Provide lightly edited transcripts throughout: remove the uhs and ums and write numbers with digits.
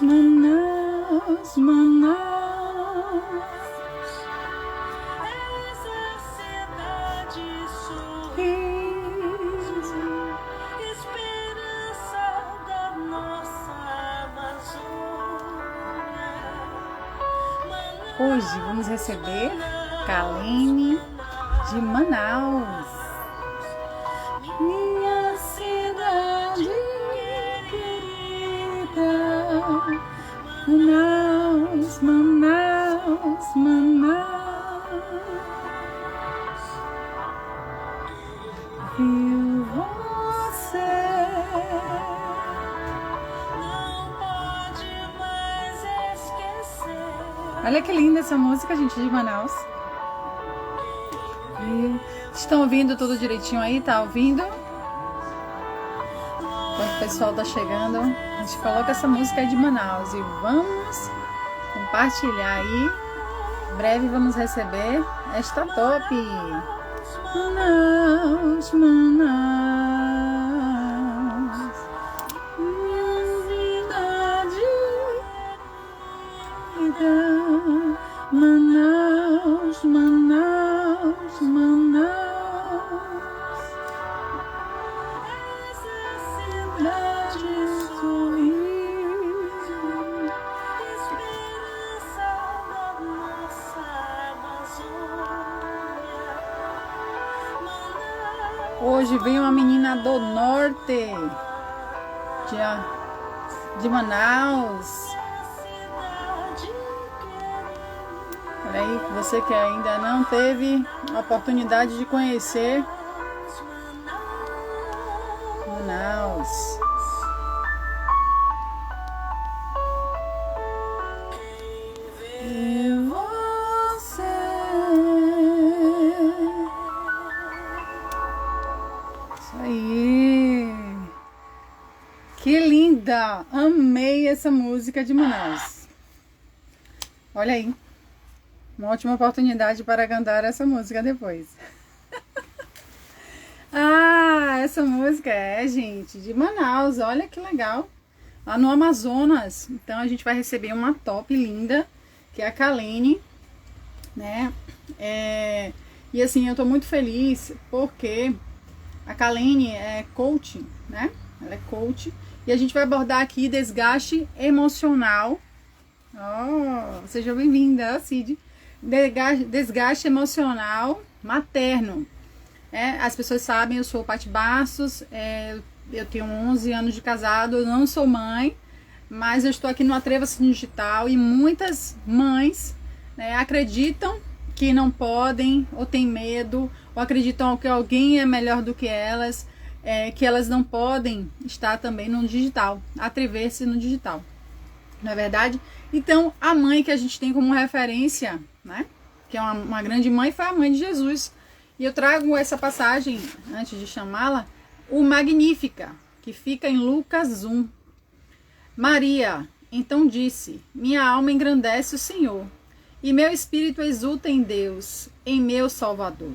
Manaus, Manaus. Essa cidade Isso. esperança da nossa Amazônia. Hoje vamos receber Kalene de Manaus. Minha cidade querida, Manaus, Manaus, Manaus. Viu você? Não pode mais esquecer. Olha que linda essa música, gente, de Manaus. Viu? Estão ouvindo tudo direitinho aí? Tá ouvindo? Enquanto o pessoal tá chegando, a gente coloca essa música aí de Manaus e vamos compartilhar aí. Em breve vamos receber esta top. Manaus, Manaus, minha cidade querida. Manaus, Manaus, Manaus. Essa cidade sorriso. Esperança da nossa Amazônia. Hoje vem uma menina do norte de Manaus. Olha aí, você que ainda não teve a oportunidade de conhecer Manaus. E você? Isso aí. Que linda! Amei essa música de Manaus. Olha aí. Uma ótima oportunidade para cantar essa música depois. Ah, essa música é, gente, de Manaus. Olha que legal. Lá no Amazonas. Então a gente vai receber uma top linda, que é a Kalene, né? E assim, eu tô muito feliz porque a Kalene é coach, né? Ela é coach. E a gente vai abordar aqui desgaste emocional. Oh, seja bem-vinda, Cid. Desgaste emocional materno. As pessoas sabem, eu sou Paty Bastos, eu tenho 11 anos de casado, eu não sou mãe, mas eu estou aqui no Atreva-se Digital e muitas mães, né, acreditam que não podem, ou têm medo, ou acreditam que alguém é melhor do que elas, que elas não podem estar também no digital, atrever-se no digital. Não é verdade? Então, a mãe que a gente tem como referência, né, que é uma grande mãe, foi a mãe de Jesus. E eu trago essa passagem, antes de chamá-la, o Magnífica, que fica em Lucas 1. Maria, então disse: minha alma engrandece o Senhor, e meu espírito exulta em Deus, em meu Salvador.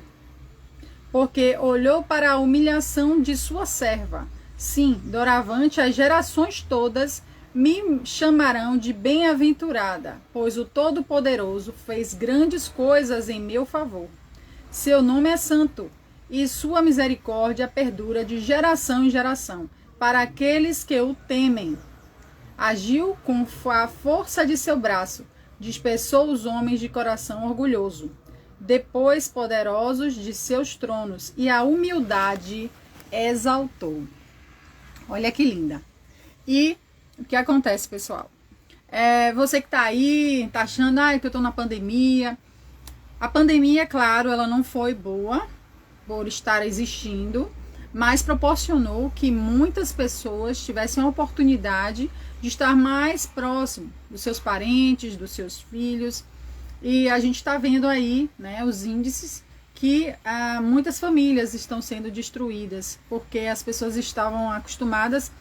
Porque olhou para a humilhação de sua serva. Sim, doravante as gerações todas me chamarão de bem-aventurada, pois o Todo-Poderoso fez grandes coisas em meu favor. Seu nome é santo, e sua misericórdia perdura de geração em geração, para aqueles que o temem. Agiu com a força de seu braço, dispersou os homens de coração orgulhoso, depois poderosos de seus tronos, e a humildade exaltou. Olha que linda. E o que acontece, pessoal? Você que tá aí, tá achando que eu tô na pandemia. A pandemia, claro, ela não foi boa por estar existindo, mas proporcionou que muitas pessoas tivessem a oportunidade de estar mais próximo dos seus parentes, dos seus filhos. E a gente está vendo aí, né, os índices que muitas famílias estão sendo destruídas, porque as pessoas estavam acostumadas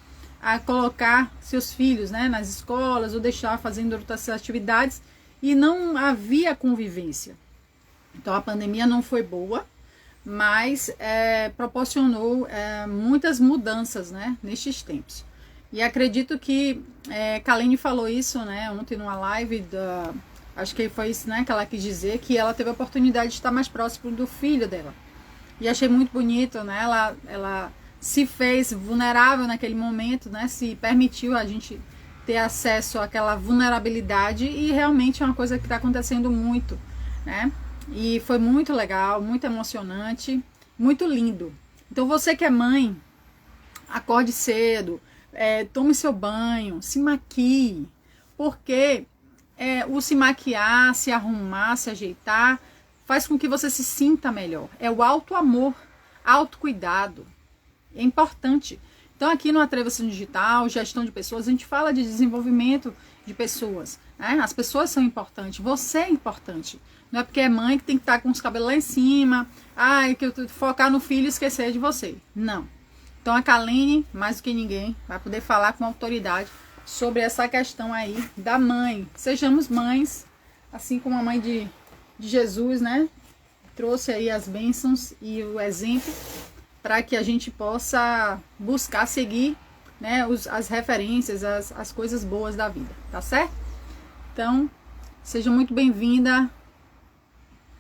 a colocar seus filhos, né, nas escolas ou deixar fazendo outras atividades e não havia convivência. Então a pandemia não foi boa, mas proporcionou muitas mudanças, né, nestes tempos. E acredito que Kalene falou isso, né, ontem numa live, acho que foi isso, né, que ela quis dizer, que ela teve a oportunidade de estar mais próximo do filho dela. E achei muito bonito, né, ela se fez vulnerável naquele momento, né, se permitiu a gente ter acesso àquela vulnerabilidade, e realmente é uma coisa que está acontecendo muito, né, e foi muito legal, muito emocionante, muito lindo. Então você que é mãe, acorde cedo, tome seu banho, se maquie, porque o se maquiar, se arrumar, se ajeitar, faz com que você se sinta melhor. É o auto-amor, autocuidado, é importante. Então aqui no Atreva-se Digital, gestão de pessoas, a gente fala de desenvolvimento de pessoas, né? As pessoas são importantes, você é importante. Não é porque é mãe que tem que estar com os cabelos lá em cima, que eu focar no filho e esquecer de você. Não. Então a Kalene, mais do que ninguém, vai poder falar com autoridade sobre essa questão aí da mãe. Sejamos mães, assim como a mãe de Jesus, né? Trouxe aí as bênçãos e o exemplo para que a gente possa buscar seguir, né, as referências, as coisas boas da vida, tá certo? Então, seja muito bem-vinda,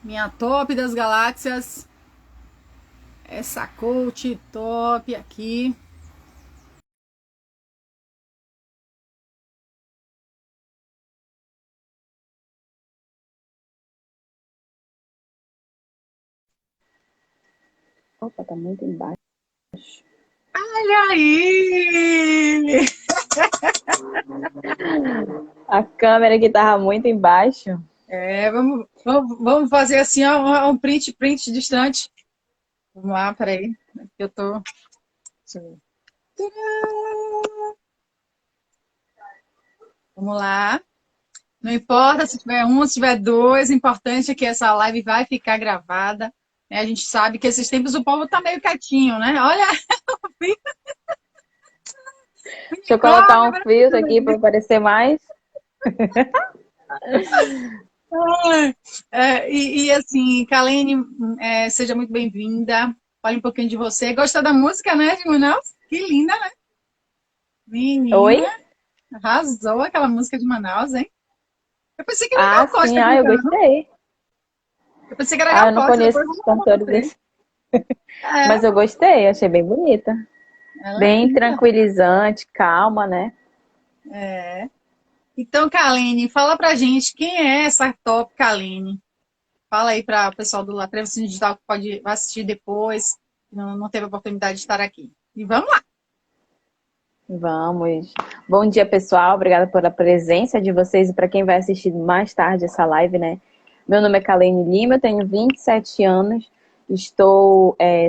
minha top das galáxias, essa coach top aqui. Opa, tá muito embaixo. Olha aí! A câmera aqui tava muito embaixo. Vamos fazer assim, ó, um print distante. Vamos lá, peraí. Eu tô. Deixa eu ver. Tcharam! Vamos lá. Não importa se tiver um, se tiver dois, o importante é que essa live vai ficar gravada. Né? A gente sabe que esses tempos o povo tá meio quietinho, né? Olha! Deixa eu colocar um filtro aqui para aparecer mais. Assim, Kalene, seja muito bem-vinda. Fale um pouquinho de você. Gosta da música, né, de Manaus? Que linda, né? Menina, Oi? arrasou aquela música de Manaus, hein? Eu pensei que era Ah, Gal sim, Costa eu cantando. gostei. Eu pensei que era Gal Eu não Costa, conheço depois os vou falar pra cantores você. desse, mas eu gostei, achei bem bonita. Ela é Bem linda. tranquilizante, calma, né? É. Então, Kalene, fala pra gente quem é essa top Kalene. Fala aí para o pessoal do Atreva-se Digital que vai assistir depois, não teve a oportunidade de estar aqui. E vamos lá! Vamos. Bom dia, pessoal. Obrigada pela presença de vocês e para quem vai assistir mais tarde essa live, né? Meu nome é Kalene Lima, eu tenho 27 anos,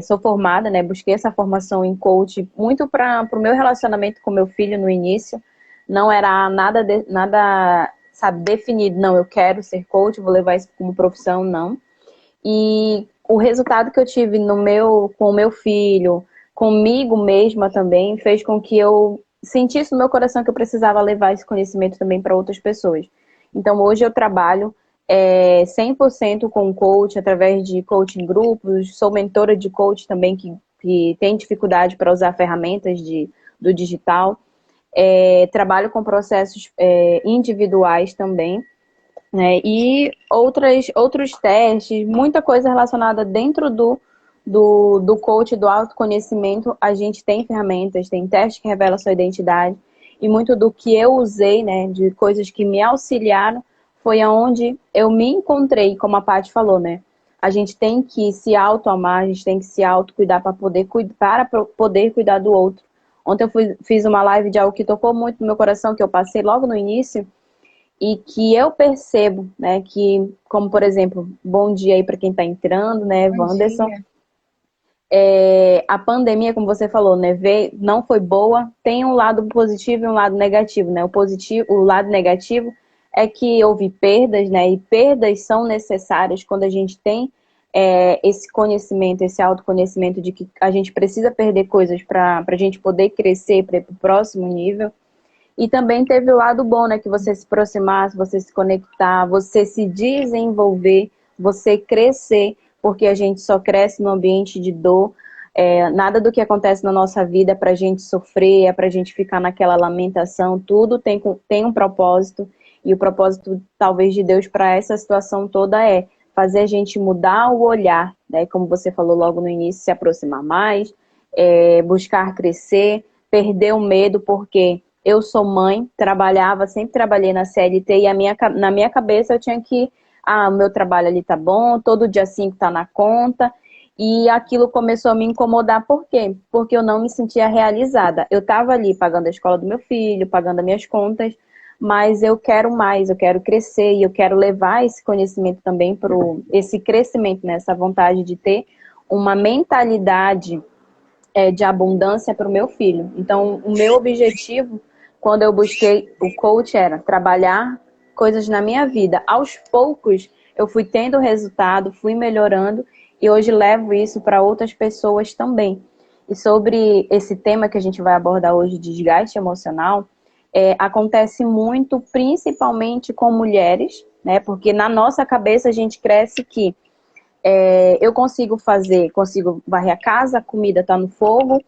sou formada, né? Busquei essa formação em coach muito para o meu relacionamento com meu filho no início. Não era nada, sabe, definido. Não, eu quero ser coach, vou levar isso como profissão, não. E o resultado que eu tive com o meu filho, comigo mesma também, fez com que eu sentisse no meu coração que eu precisava levar esse conhecimento também para outras pessoas. Então, hoje eu trabalho 100% com coach, através de coaching grupos, sou mentora de coach também que tem dificuldade para usar ferramentas do digital. Trabalho com processos individuais também, né? E outros testes, muita coisa relacionada dentro do coach, do autoconhecimento. A gente tem ferramentas, tem teste que revela sua identidade, e muito do que eu usei, né, de coisas que me auxiliaram, foi aonde eu me encontrei, como a Paty falou, né? A gente tem que se auto-amar, a gente tem que se auto-cuidar para poder cuidar do outro. Ontem eu fiz uma live de algo que tocou muito no meu coração, que eu passei logo no início, e que eu percebo, né, que, como por exemplo, bom dia aí para quem está entrando, né, Bom Wanderson. dia. A pandemia, como você falou, né, não foi boa, tem um lado positivo e um lado negativo, né? O lado negativo é que houve perdas, né, e perdas são necessárias quando a gente tem esse conhecimento, esse autoconhecimento de que a gente precisa perder coisas para a gente poder crescer para o próximo nível. E também teve o lado bom, né? Que você se aproximar, você se conectar, você se desenvolver, você crescer, porque a gente só cresce no ambiente de dor. Nada do que acontece na nossa vida é pra gente sofrer, é pra gente ficar naquela lamentação, tudo tem um propósito, e o propósito, talvez, de Deus para essa situação toda é fazer a gente mudar o olhar, né? Como você falou logo no início, se aproximar mais, buscar crescer, perder o medo, porque eu sou mãe, sempre trabalhei na CLT, e na minha cabeça eu tinha que, o meu trabalho ali tá bom, todo dia 5 tá na conta, e aquilo começou a me incomodar. Por quê? Porque eu não me sentia realizada. Eu estava ali pagando a escola do meu filho, pagando as minhas contas, mas eu quero mais, eu quero crescer e eu quero levar esse conhecimento também para esse crescimento, né? Essa vontade de ter uma mentalidade de abundância para o meu filho. Então, o meu objetivo, quando eu busquei o coach, era trabalhar coisas na minha vida. Aos poucos, eu fui tendo resultado, fui melhorando, e hoje levo isso para outras pessoas também. E sobre esse tema que a gente vai abordar hoje, desgaste emocional, acontece muito, principalmente com mulheres, né? Porque na nossa cabeça a gente cresce que eu consigo varrer a casa, a comida está no fogo,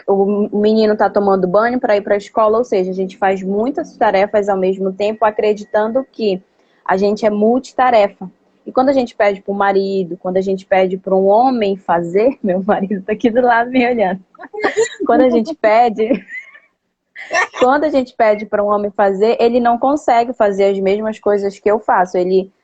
o menino está tomando banho para ir para a escola, ou seja, a gente faz muitas tarefas ao mesmo tempo, acreditando que a gente é multitarefa. E quando a gente pede para o marido, quando a gente pede para um homem fazer, meu marido está aqui do lado me olhando, quando a gente pede para um homem fazer, ele não consegue fazer as mesmas coisas que eu faço.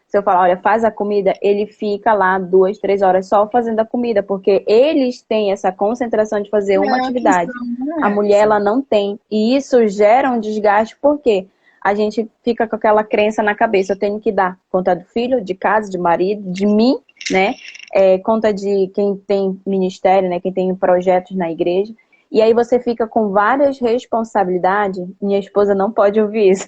Se eu falar, olha, faz a comida, ele fica lá 2, 3 horas só fazendo a comida, porque eles têm essa concentração de fazer uma A atividade. questão não A é mulher, essa. ela não tem. E isso gera um desgaste, porque a gente fica com aquela crença na cabeça: eu tenho que dar conta do filho, de casa, de marido, de mim, né? Conta de quem tem ministério, né? Quem tem projetos na igreja. E aí você fica com várias responsabilidades. Minha esposa não pode ouvir isso.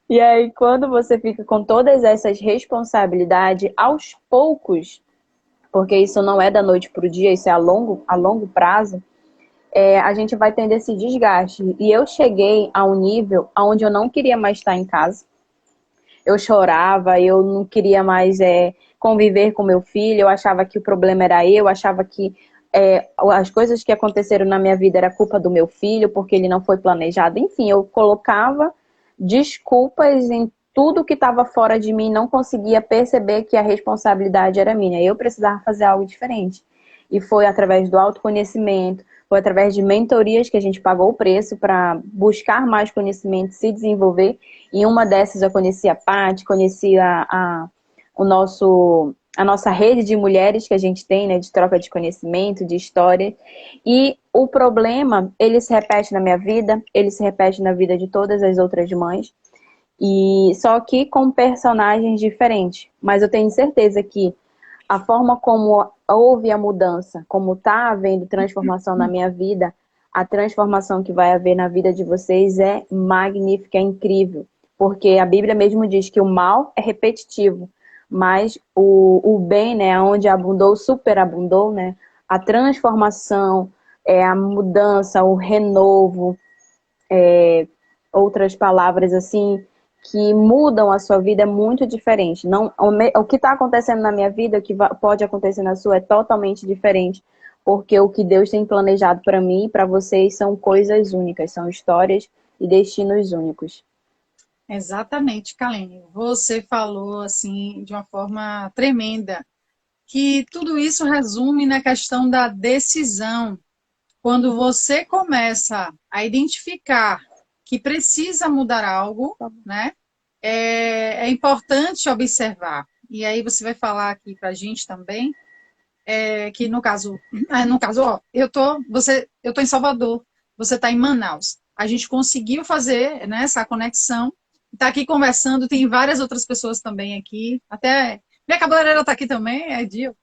E aí, quando você fica com todas essas responsabilidades, aos poucos, porque isso não é da noite para o dia, isso é a longo prazo, a gente vai tendo esse desgaste. E eu cheguei a um nível onde eu não queria mais estar em casa. Eu chorava, eu não queria mais conviver com meu filho, eu achava que o problema era eu achava que as coisas que aconteceram na minha vida era culpa do meu filho, porque ele não foi planejado. Enfim, eu colocava desculpas em tudo que estava fora de mim, não conseguia perceber que a responsabilidade era minha. Eu precisava fazer algo diferente. E foi através do autoconhecimento, foi através de mentorias que a gente pagou o preço para buscar mais conhecimento, se desenvolver. E uma dessas eu conheci a Paty, conheci a nossa rede de mulheres que a gente tem, né, de troca de conhecimento, de história. E o problema, ele se repete na minha vida, ele se repete na vida de todas as outras mães, e só que com personagens diferentes. Mas eu tenho certeza que a forma como houve a mudança, como está havendo transformação na minha vida, a transformação que vai haver na vida de vocês é magnífica, é incrível. Porque a Bíblia mesmo diz que o mal é repetitivo, mas o bem, né, onde abundou, superabundou, né, a transformação, a mudança, o renovo, outras palavras assim, que mudam a sua vida é muito diferente. Não, o que está acontecendo na minha vida, o que pode acontecer na sua é totalmente diferente, porque o que Deus tem planejado para mim e para vocês são coisas únicas, são histórias e destinos únicos. Exatamente, Kalene. Você falou assim de uma forma tremenda que tudo isso resume na questão da decisão. Quando você começa a identificar que precisa mudar algo, né? É importante observar. E aí você vai falar aqui para a gente também que no caso, ó, eu tô em Salvador, você está em Manaus. A gente conseguiu fazer, né, essa conexão. Está aqui conversando, tem várias outras pessoas também aqui. Até minha cabeleireira está aqui também, é Dio.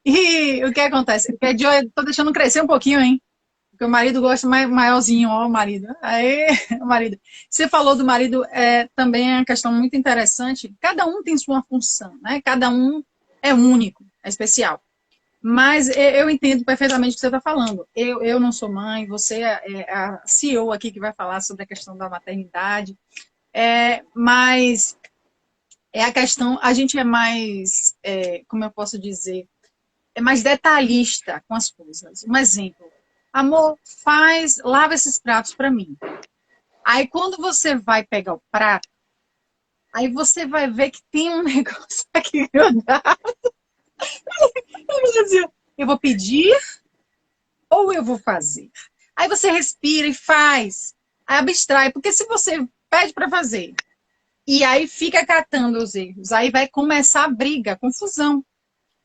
E o que acontece? É Dio, eu tô deixando crescer um pouquinho, hein? Porque o marido gosta maiorzinho, ó, o marido. Aí, o marido. Você falou do marido, também é uma questão muito interessante. Cada um tem sua função, né? Cada um é único, é especial. Mas eu entendo perfeitamente o que você está falando. Eu não sou mãe, você é a CEO aqui que vai falar sobre a questão da maternidade. Mas a questão, a gente é mais, como eu posso dizer, é mais detalhista com as coisas. Um exemplo, amor, lava esses pratos para mim. Aí quando você vai pegar o prato, aí você vai ver que tem um negócio aqui grudado. Eu vou pedir ou eu vou fazer? Aí você respira e faz. Aí abstrai, porque se você pede para fazer e aí fica catando os erros, aí vai começar a briga, a confusão.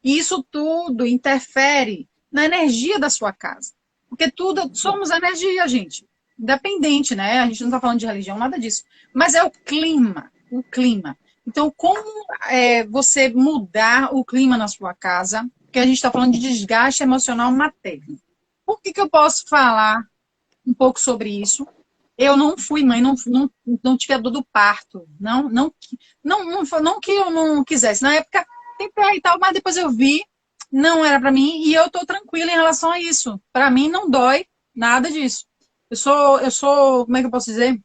E isso tudo interfere na energia da sua casa. Porque tudo, somos energia, gente. Independente, né? A gente não está falando de religião, nada disso. Mas é o clima, o clima. Então, como você mudar o clima na sua casa? Porque a gente está falando de desgaste emocional materno. Por que eu posso falar um pouco sobre isso? Eu não fui mãe, não tive a dor do parto. Não que eu não quisesse. Na época, tentei e tal, mas depois eu vi, não era para mim, e eu tô tranquila em relação a isso. Para mim, não dói nada disso. Como é que eu posso dizer?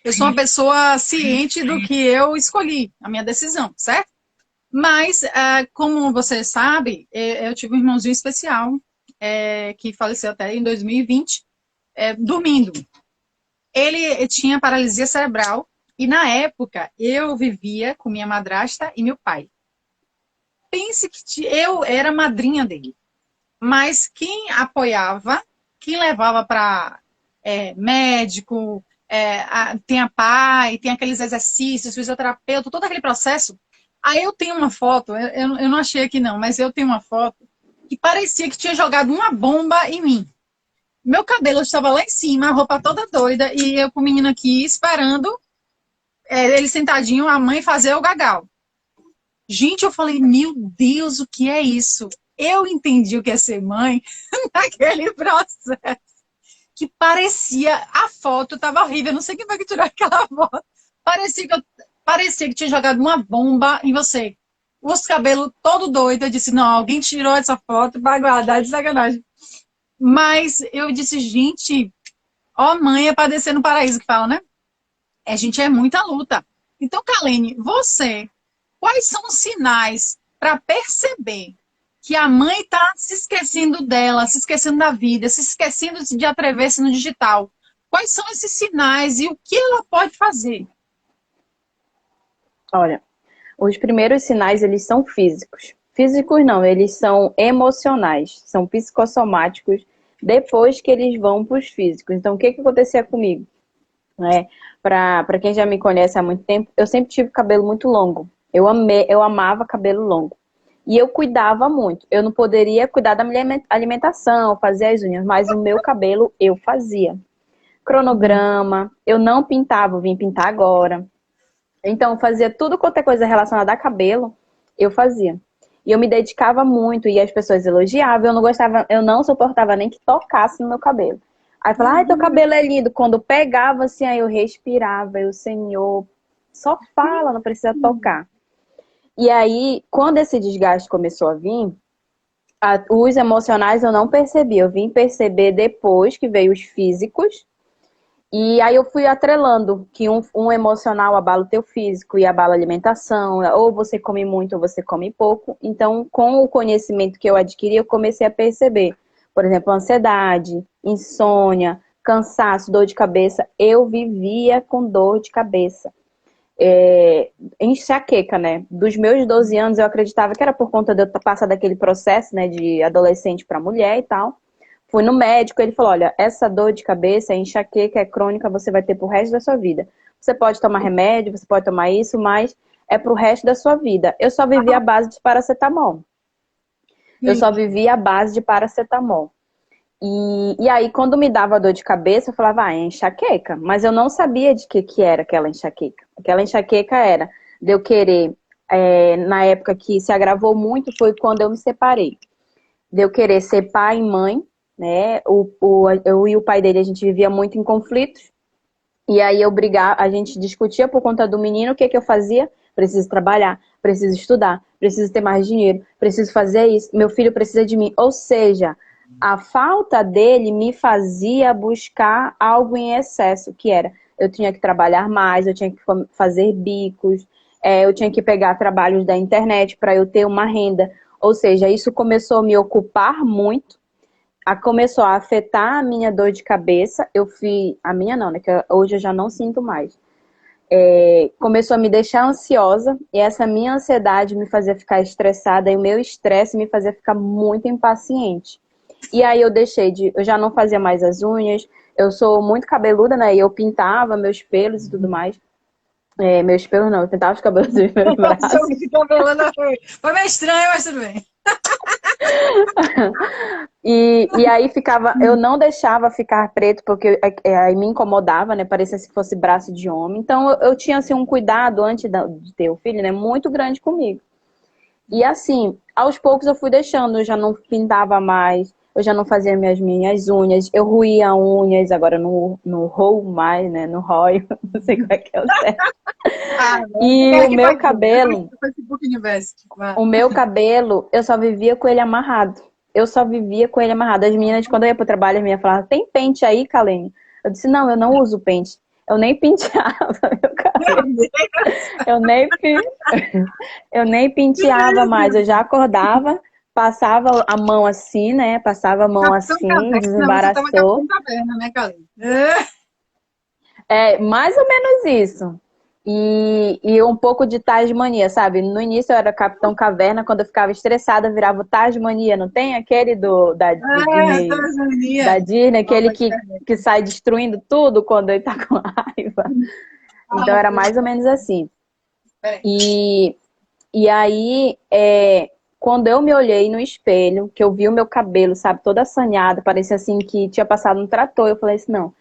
Eu sou uma pessoa ciente do que eu escolhi, a minha decisão, certo? Mas, como você sabe, eu tive um irmãozinho especial, que faleceu até em 2020, dormindo. Ele tinha paralisia cerebral e, na época, eu vivia com minha madrasta e meu pai. Pense que eu era madrinha dele, mas quem apoiava, quem levava para médico, tem a PAI, tem aqueles exercícios, fisioterapeuta, todo aquele processo. Aí eu tenho uma foto, eu não achei aqui não, mas eu tenho uma foto que parecia que tinha jogado uma bomba em mim. Meu cabelo estava lá em cima, a roupa toda doida, e eu com o menino aqui esperando ele sentadinho, a mãe fazer o gagal. Gente, eu falei, meu Deus, o que é isso? Eu entendi o que é ser mãe naquele processo. Que parecia, a foto estava horrível, eu não sei quem vai tirar aquela foto. Parecia que tinha jogado uma bomba em você. Os cabelos todo doido, eu disse, não, alguém tirou essa foto para guardar de sacanagem. Mas eu disse, gente, ó mãe é para descer no paraíso que fala, né? A gente é muita luta. Então, Kalene, quais são os sinais para perceber que a mãe está se esquecendo dela, se esquecendo da vida, se esquecendo de atrever-se no digital? Quais são esses sinais e o que ela pode fazer? Olha, os primeiros sinais, eles são físicos. Físicos não, eles são emocionais, são psicossomáticos, depois que eles vão para os físicos. Então, o que acontecia comigo? Para quem já me conhece há muito tempo, eu sempre tive cabelo muito longo. Eu amava cabelo longo. E eu cuidava muito. Eu não poderia cuidar da minha alimentação, fazer as unhas, mas o meu cabelo eu fazia. Cronograma, eu não pintava, eu vim pintar agora. Então, eu fazia tudo quanto é coisa relacionada a cabelo, eu fazia. E eu me dedicava muito, e as pessoas elogiavam, eu não suportava nem que tocasse no meu cabelo. Aí falava, ai, teu cabelo é lindo. Quando pegava assim, aí eu respirava, eu, Senhor, só fala, não precisa tocar. E aí, quando esse desgaste começou a vir, os emocionais eu não percebi. Eu vim perceber depois que veio os físicos. E aí eu fui atrelando que um emocional abala o teu físico e abala a alimentação. Ou você come muito ou você come pouco. Então, com o conhecimento que eu adquiri, eu comecei a perceber. Por exemplo, ansiedade, insônia, cansaço, dor de cabeça. Eu vivia com dor de cabeça. Enxaqueca, né? Dos meus 12 anos, eu acreditava que era por conta de eu passar daquele processo, né, de adolescente para mulher e tal. Fui no médico, ele falou, olha, essa dor de cabeça, enxaqueca, é crônica, você vai ter pro resto da sua vida. Você pode tomar remédio, você pode tomar isso, mas é pro resto da sua vida. Eu só vivi à base de paracetamol. Eu só vivi à base de paracetamol. E aí, quando me dava dor de cabeça, eu falava, é enxaqueca. Mas eu não sabia de que era aquela enxaqueca. Aquela enxaqueca era de eu querer, na época que se agravou muito, foi quando eu me separei. De eu querer ser pai e mãe, né? Eu e o pai dele, a gente vivia muito em conflitos. E aí a gente discutia por conta do menino, o que eu fazia? Preciso trabalhar, preciso estudar, preciso ter mais dinheiro, preciso fazer isso, meu filho precisa de mim. Ou seja, a falta dele me fazia buscar algo em excesso, que era, eu tinha que trabalhar mais, eu tinha que fazer bicos, eu tinha que pegar trabalhos da internet para eu ter uma renda. Ou seja, isso começou a me ocupar muito, começou a afetar a minha dor de cabeça. A minha não, né? Que hoje eu já não sinto mais. Começou a me deixar ansiosa, e essa minha ansiedade me fazia ficar estressada, e o meu estresse me fazia ficar muito impaciente. E aí eu já não fazia mais as unhas, eu sou muito cabeluda, né? E eu pintava meus pelos e tudo mais. Meus pelos não, eu pintava os cabelos dos meus braços. Foi meio estranho, mas tudo bem. E aí eu não deixava ficar preto, porque aí me incomodava, né? Parecia que fosse braço de homem. Então eu tinha assim, um cuidado antes de ter o filho, né? Muito grande comigo. E assim, aos poucos eu fui deixando, eu já não pintava mais, eu já não fazia minhas unhas, eu ruía unhas, agora não roo mais, né? Não róio, não sei como é que é o certo. E o meu cabelo, eu só vivia com ele amarrado. Eu só vivia com ele amarrado. As meninas, quando eu ia pro trabalho, as meninas falavam, tem pente aí, Kalene? Eu disse, não, eu não uso pente. Eu nem penteava meu cabelo. Eu nem penteava mais. Eu já acordava, passava a mão assim, né? Passava a mão assim, desembaraçou. Né, Kalene? Mais ou menos isso. E um pouco de Tasmania, sabe? No início eu era Capitão Caverna, quando eu ficava estressada, virava o Tasmania. Não tem aquele Tasmania. Da Disney, aquele que sai destruindo tudo quando ele tá com raiva. Então era mais ou menos assim. E aí, quando eu me olhei no espelho, que eu vi o meu cabelo, sabe, todo assanhado, parecia assim que tinha passado um trator, eu falei assim, não,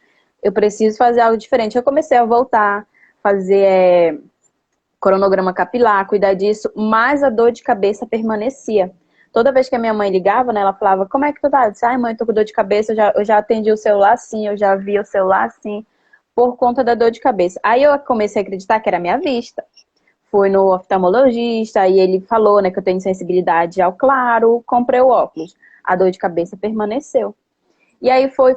eu preciso fazer algo diferente. Eu comecei a voltar, fazer cronograma capilar, cuidar disso, mas a dor de cabeça permanecia. Toda vez que a minha mãe ligava, né, ela falava, como é que tu tá? Eu disse, ai mãe, tô com dor de cabeça, eu já atendi o celular assim, eu já vi o celular assim, por conta da dor de cabeça. Aí eu comecei a acreditar que era a minha vista. Fui no oftalmologista e ele falou, né, que eu tenho sensibilidade ao claro, comprei o óculos. A dor de cabeça permaneceu. E aí foi,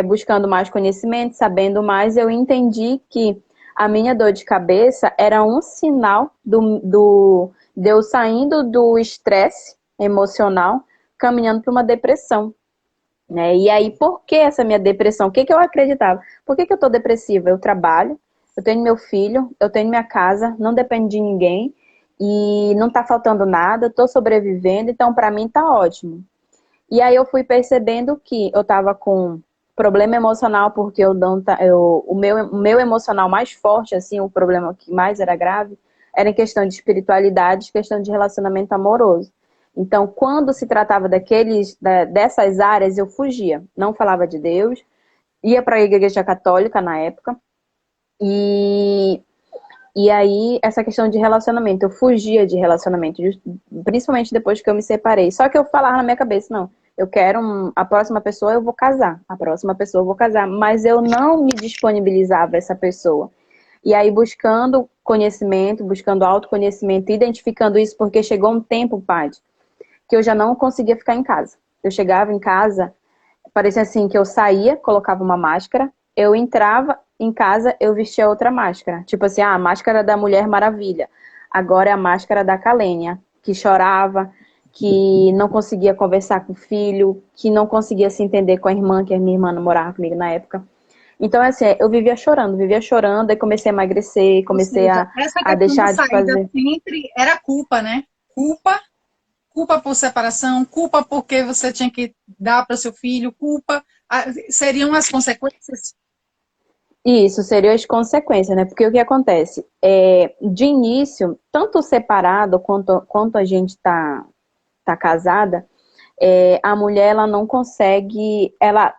buscando mais conhecimento, sabendo mais, eu entendi que a minha dor de cabeça era um sinal de eu saindo do estresse emocional, caminhando para uma depressão. Né? E aí, por que essa minha depressão? O que eu acreditava? Por que eu estou depressiva? Eu trabalho, eu tenho meu filho, eu tenho minha casa, não dependo de ninguém, e não está faltando nada, estou sobrevivendo, então para mim está ótimo. E aí eu fui percebendo que eu estava com problema emocional, porque o meu emocional mais forte, assim, o problema que mais era grave, era em questão de espiritualidade, questão de relacionamento amoroso. Então, quando se tratava dessas áreas, eu fugia. Não falava de Deus, ia para a igreja católica na época, e aí, essa questão de relacionamento, eu fugia de relacionamento, principalmente depois que eu me separei. Só que eu falava na minha cabeça, não, eu quero a próxima pessoa eu vou casar, a próxima pessoa eu vou casar, mas eu não me disponibilizava essa pessoa. E aí, buscando conhecimento, buscando autoconhecimento, identificando isso, porque chegou um tempo, Paty, que eu já não conseguia ficar em casa. Eu chegava em casa, parecia assim que eu saía, colocava uma máscara, eu entrava em casa, eu vestia outra máscara. Tipo assim, a máscara da Mulher Maravilha. Agora é a máscara da Kalênia, que chorava, que não conseguia conversar com o filho, que não conseguia se entender com a irmã, que a minha irmã namorava comigo na época. Então, assim, eu vivia chorando, aí comecei a emagrecer, comecei a deixar de fazer. Sempre era culpa, né? Culpa por separação, culpa porque você tinha que dar para seu filho, culpa. Seriam as consequências? Isso, seriam as consequências, né? Porque o que acontece? De início, tanto separado quanto a gente tá casada, a mulher, ela não consegue, ela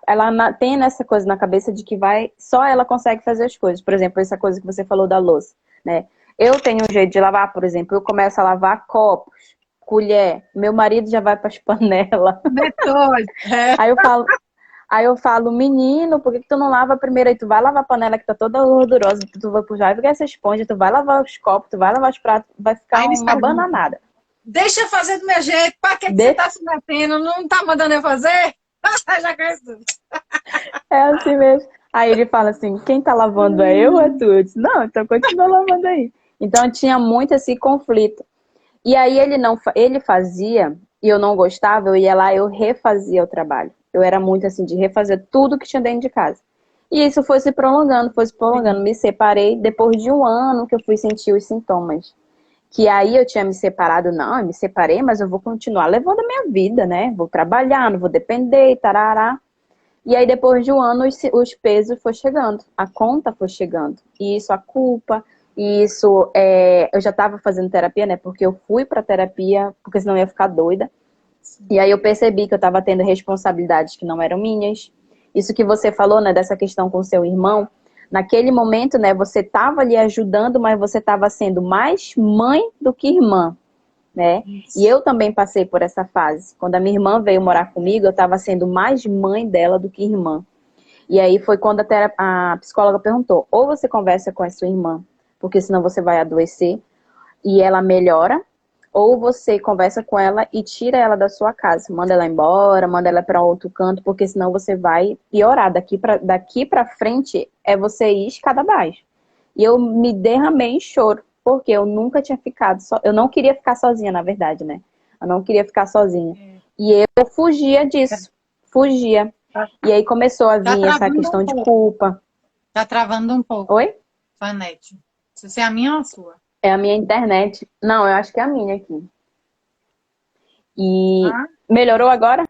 tem nessa coisa na cabeça de que só ela consegue fazer as coisas. Por exemplo, essa coisa que você falou da louça, né? Eu tenho um jeito de lavar, por exemplo, eu começo a lavar copos, colher, meu marido já vai para as panelas. Aí eu falo, menino, por que tu não lava primeiro? Aí tu vai lavar a panela que tá toda gordurosa, tu vai puxar, vai pegar essa esponja, tu vai lavar os copos, tu vai lavar os pratos, vai ficar uma bananada. Deixa eu fazer do meu jeito, pra que você tá se metendo? Não tá mandando eu fazer? Já conheço tudo. É assim mesmo. Aí ele fala assim, quem tá lavando é eu ou é tu? Eu disse, não, então continua lavando aí. Então tinha muito esse conflito. E aí ele não, ele fazia e eu não gostava, eu ia lá, eu refazia o trabalho. Eu era muito assim de refazer tudo que tinha dentro de casa. E isso foi se prolongando. Me separei depois de um ano que eu fui sentir os sintomas. Que aí eu tinha me separado, não, eu me separei, mas eu vou continuar levando a minha vida, né? Vou trabalhar, não vou depender, tarará. E aí depois de um ano os pesos foi chegando, a conta foi chegando. E isso, a culpa, e isso, eu já estava fazendo terapia, né? Porque eu fui pra terapia, porque senão eu ia ficar doida. E aí eu percebi que eu estava tendo responsabilidades que não eram minhas. Isso que você falou, né, dessa questão com seu irmão. Naquele momento, né, você estava ali ajudando, mas você estava sendo mais mãe do que irmã, né? E eu também passei por essa fase. Quando a minha irmã veio morar comigo, eu estava sendo mais mãe dela do que irmã. E aí foi quando a psicóloga perguntou, ou você conversa com a sua irmã, porque senão você vai adoecer, e ela melhora, ou você conversa com ela e tira ela da sua casa, manda ela embora, manda ela para outro canto, porque senão você vai piorar. Daqui pra frente é você ir escada abaixo. E eu me derramei em choro, porque eu nunca tinha ficado eu não queria ficar sozinha, na verdade, né? Eu não queria ficar sozinha. E eu fugia disso, fugia. E aí começou a Tá vir essa travando um questão de pouco. culpa. Tá travando um pouco, Oi? sua net. Se é a minha ou a sua? É a minha internet. Não, eu acho que é a minha aqui. E Ah, melhorou agora?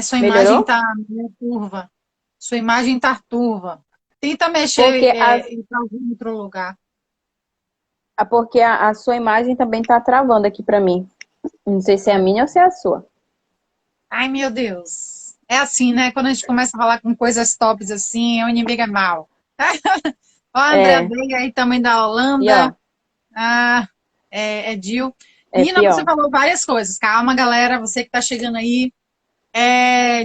sua imagem Melhorou? tá meio turva. Sua imagem tá turva. Tenta mexer Porque em algum outro lugar. a sua imagem também tá travando aqui pra mim. Não sei se é a minha ou se é a sua. Ai, meu Deus. É assim, né? Quando a gente começa a falar com coisas tops assim, o inimigo é mau. Ó, a Andrea É, Day aí também da e ó, Holanda. Ah, é Jill. é Menina, você pior. falou várias coisas. Calma, galera. Você que tá chegando aí.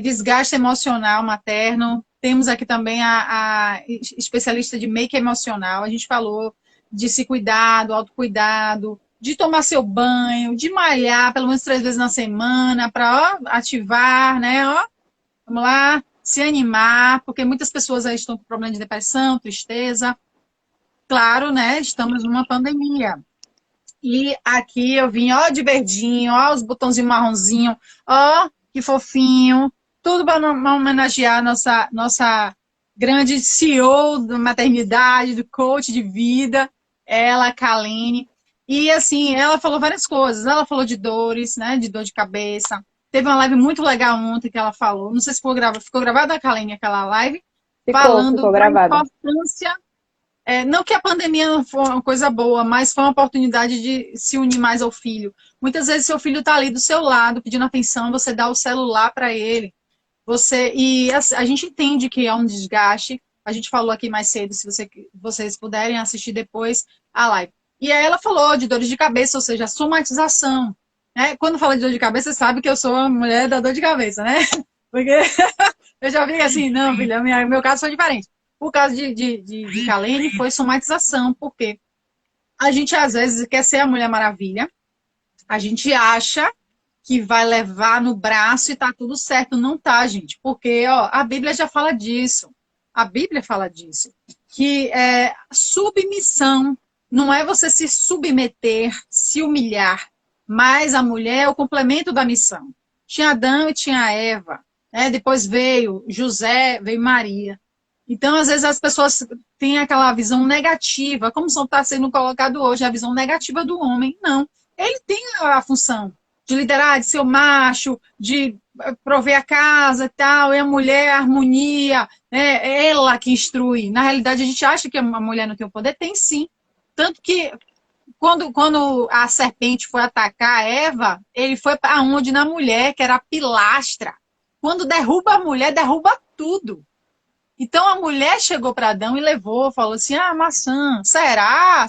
Desgaste emocional materno. Temos aqui também a especialista de make emocional. A gente falou de se cuidar, do autocuidado, de tomar seu banho, de malhar pelo menos 3 vezes na semana para ativar, né? Ó, vamos lá, se animar, porque muitas pessoas aí estão com problema de depressão, tristeza. Claro, né? Estamos numa pandemia. E aqui eu vim, ó, de verdinho, ó, os botãozinhos marronzinho, ó, que fofinho. Tudo para homenagear nossa grande CEO da maternidade, do coach de vida, ela, Kalene. E assim, ela falou várias coisas. Ela falou de dores, né, de dor de cabeça. Teve uma live muito legal ontem que ela falou. Não sei se ficou gravada a Kalene aquela live, falando Ficou da gravada. importância não que a pandemia não foi uma coisa boa, mas foi uma oportunidade de se unir mais ao filho. Muitas vezes seu filho está ali do seu lado, pedindo atenção, você dá o celular para ele. A gente entende que é um desgaste. A gente falou aqui mais cedo, se vocês puderem assistir depois a live. E aí ela falou de dores de cabeça, ou seja, somatização. Né? Quando fala de dor de cabeça, você sabe que eu sou a mulher da dor de cabeça, né? Porque eu já vi assim, não, filha, meu caso foi diferente. O caso de Kalene foi somatização, porque a gente às vezes quer ser a Mulher Maravilha, a gente acha que vai levar no braço e tá tudo certo. Não tá, gente, porque ó, a Bíblia já fala disso. A Bíblia fala disso. Que submissão não é você se submeter, se humilhar, mas a mulher é o complemento da missão. Tinha Adão e tinha Eva, né? Depois veio José, veio Maria. Então, às vezes, as pessoas têm aquela visão negativa, como está sendo colocado hoje, a visão negativa do homem. Não. Ele tem a função de liderar, de ser o macho, de prover a casa e tal, e a mulher, a harmonia, né? É ela que instrui. Na realidade, a gente acha que a mulher não tem o poder, tem sim. Tanto que quando a serpente foi atacar a Eva, ele foi para onde? Na mulher, que era a pilastra. Quando derruba a mulher, derruba tudo. Então a mulher chegou para Adão e levou, falou assim: ah, maçã, será?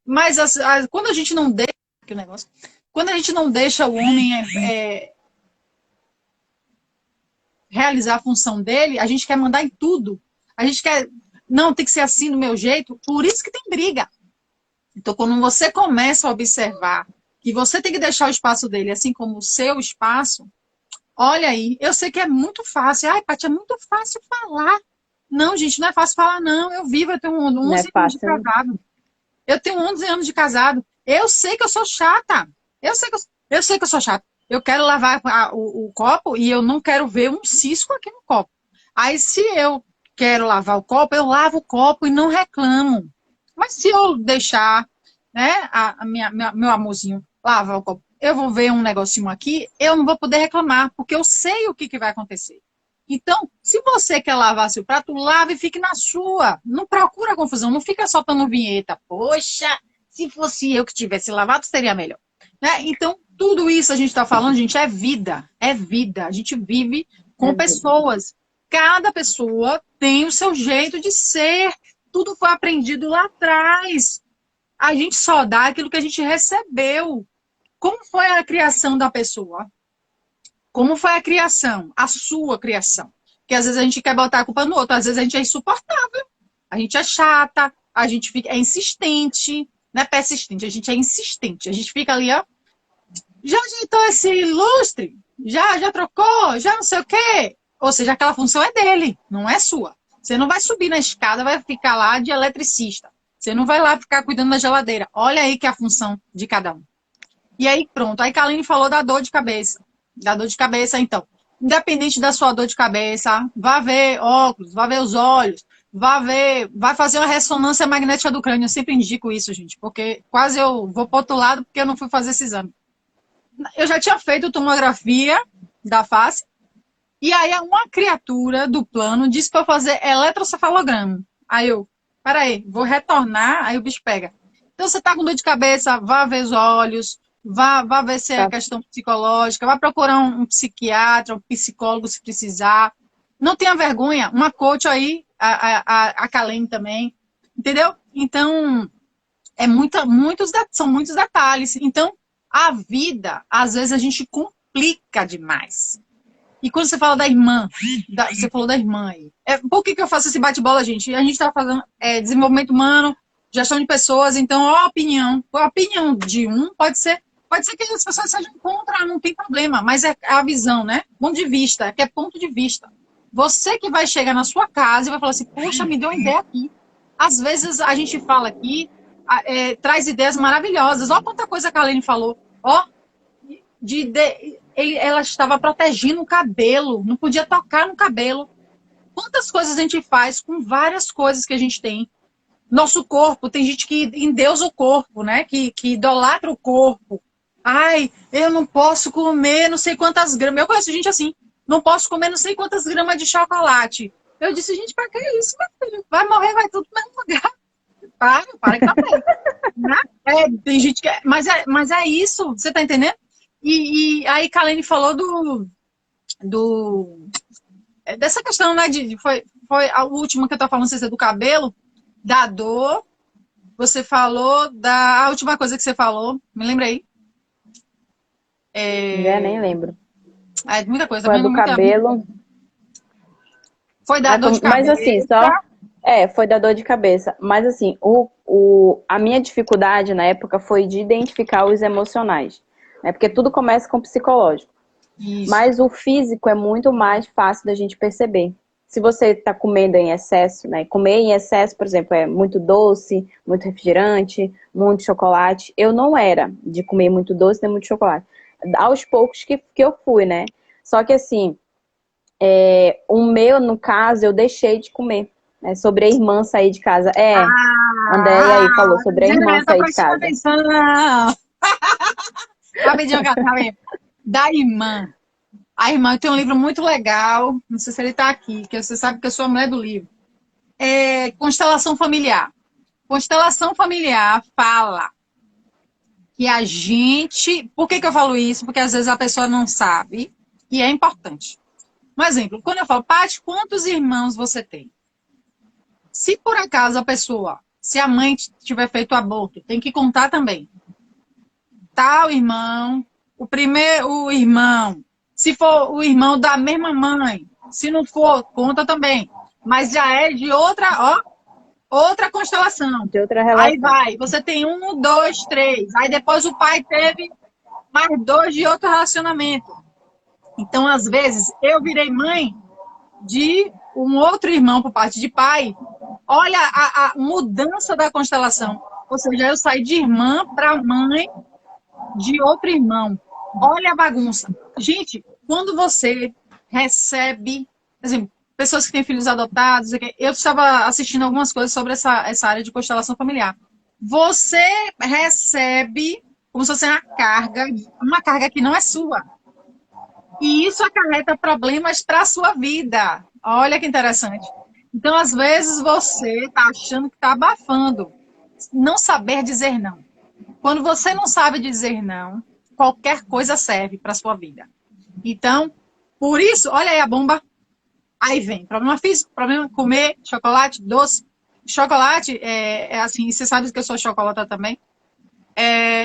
Mas quando a gente não deixa que o negócio, quando a gente não deixa o homem realizar a função dele, a gente quer mandar em tudo. A gente quer, não, tem que ser assim do meu jeito. Por isso que tem briga. Então, quando você começa a observar que você tem que deixar o espaço dele, assim como o seu espaço, olha aí, eu sei que é muito fácil. Ai, Paty, é muito fácil falar. Não, gente, não é fácil falar, não. Eu vivo, eu tenho Não é 11 anos de fácil, né? casado. Eu tenho 11 anos de casado. Eu sei que eu sou chata. Eu sei que eu sou chata. Eu quero lavar o copo e eu não quero ver um cisco aqui no copo. Aí, se eu quero lavar o copo, eu lavo o copo e não reclamo. Mas se eu deixar, né, meu amorzinho lavar o copo, eu vou ver um negocinho aqui, eu não vou poder reclamar, porque eu sei o que vai acontecer. Então, se você quer lavar seu prato, lave e fique na sua. Não procura confusão, não fica soltando vinheta. Poxa, se fosse eu que tivesse lavado, seria melhor. Né? Então, tudo isso a gente está falando, gente, é vida. É vida. A gente vive com É vida. pessoas. Cada pessoa tem o seu jeito de ser. Tudo foi aprendido lá atrás. A gente só dá aquilo que a gente recebeu. Como foi a criação da pessoa? Como foi a criação? A sua criação. Porque às vezes a gente quer botar a culpa no outro, às vezes a gente é insuportável, a gente é chata, a gente é insistente, não é persistente, a gente é insistente. A gente fica ali, ó, já ajeitou esse lustre? Já trocou? Já não sei o quê? Ou seja, aquela função é dele, não é sua. Você não vai subir na escada, vai ficar lá de eletricista. Você não vai lá ficar cuidando da geladeira. Olha aí que é a função de cada um. E aí, pronto. Aí Kaline falou da dor de cabeça. Da dor de cabeça, então. Independente da sua dor de cabeça, vá ver óculos, vá ver os olhos, vai fazer uma ressonância magnética do crânio. Eu sempre indico isso, gente, porque quase eu vou para outro lado porque eu não fui fazer esse exame. Eu já tinha feito tomografia da face, e aí uma criatura do plano disse para eu fazer eletrocefalograma. Aí eu, peraí, vou retornar, aí o bicho pega. Então você tá com dor de cabeça, vá ver os olhos, vá ver se é Tá. questão psicológica, vá procurar um psiquiatra, um psicólogo se precisar. Não tenha vergonha, uma coach aí, a Kaline também, entendeu? Então, são muitos detalhes. Então, a vida, às vezes a gente complica demais. E quando você fala da irmã, você falou da irmã aí. Por que eu faço esse bate-bola, gente? A gente está fazendo desenvolvimento humano, gestão de pessoas, então a opinião de um pode ser que as pessoas sejam contra, não tem problema, mas é a visão, né? Ponto de vista, que é ponto de vista. Você que vai chegar na sua casa e vai falar assim, poxa, me deu uma ideia aqui. Às vezes a gente fala aqui, traz ideias maravilhosas. Olha quanta coisa que a Aline falou. Ó, ela estava protegendo o cabelo, não podia tocar no cabelo. Quantas coisas a gente faz com várias coisas que a gente tem. Nosso corpo, tem gente que endeusa o corpo, né? Que idolatra o corpo. Ai, eu não posso comer não sei quantas gramas. Eu conheço gente assim, não posso comer não sei quantas gramas de chocolate. Eu disse, gente, pra que isso, meu filho? Vai morrer, vai tudo no mesmo lugar. Para que tá bem. Né? Tem gente que. Mas é isso, você tá entendendo? E aí, Kalene falou dessa questão, né? Foi a última que eu tô falando, não sei se é do cabelo, da dor. Você falou a última coisa que você falou, me lembra aí. Nem lembro. Muita coisa, Foi a também do cabelo. Foi da dor de Mas cabeça. assim, foi da dor de cabeça. Mas assim, a minha dificuldade na época foi de identificar os emocionais. Né? Porque tudo começa com o psicológico. Isso. Mas o físico é muito mais fácil da gente perceber. Se você está comendo em excesso, né? Comer em excesso, por exemplo, é muito doce, muito refrigerante, muito chocolate. Eu não era de comer muito doce nem muito chocolate. Aos poucos que eu fui, né? Só que assim, o meu, no caso, eu deixei de comer. Né? Sobre a irmã sair de casa. Andréia aí falou sobre a irmã sair de casa. Rapidinho, da irmã. A irmã tem um livro muito legal, não sei se ele está aqui, que você sabe que eu sou a mulher do livro. Constelação Familiar. Constelação Familiar fala que a gente... Por que eu falo isso? Porque às vezes a pessoa não sabe e é importante. Um exemplo, quando eu falo, Paty, quantos irmãos você tem? Se por acaso se a mãe tiver feito aborto, tem que contar também. Tal irmão, o irmão, se for o irmão da mesma mãe, se não for, conta também. Mas já é de outra constelação. De outra relação. Aí vai, você tem 1, 2, 3. Aí depois o pai teve mais 2 de outro relacionamento. Então, às vezes, eu virei mãe de um outro irmão por parte de pai, olha a mudança da constelação. Ou seja, eu saí de irmã para mãe de outro irmão. Olha a bagunça. Gente, quando você recebe, por exemplo, pessoas que têm filhos adotados, eu estava assistindo algumas coisas sobre essa área de constelação familiar. Você recebe como se fosse uma carga que não é sua. E isso acarreta problemas para a sua vida. Olha que interessante. Então, às vezes, você está achando que está abafando. Não saber dizer não. Quando você não sabe dizer não, qualquer coisa serve para a sua vida. Então, por isso, olha aí a bomba. Aí vem, problema físico, problema comer chocolate, doce. Chocolate, é assim, você sabe que eu sou chocolata também.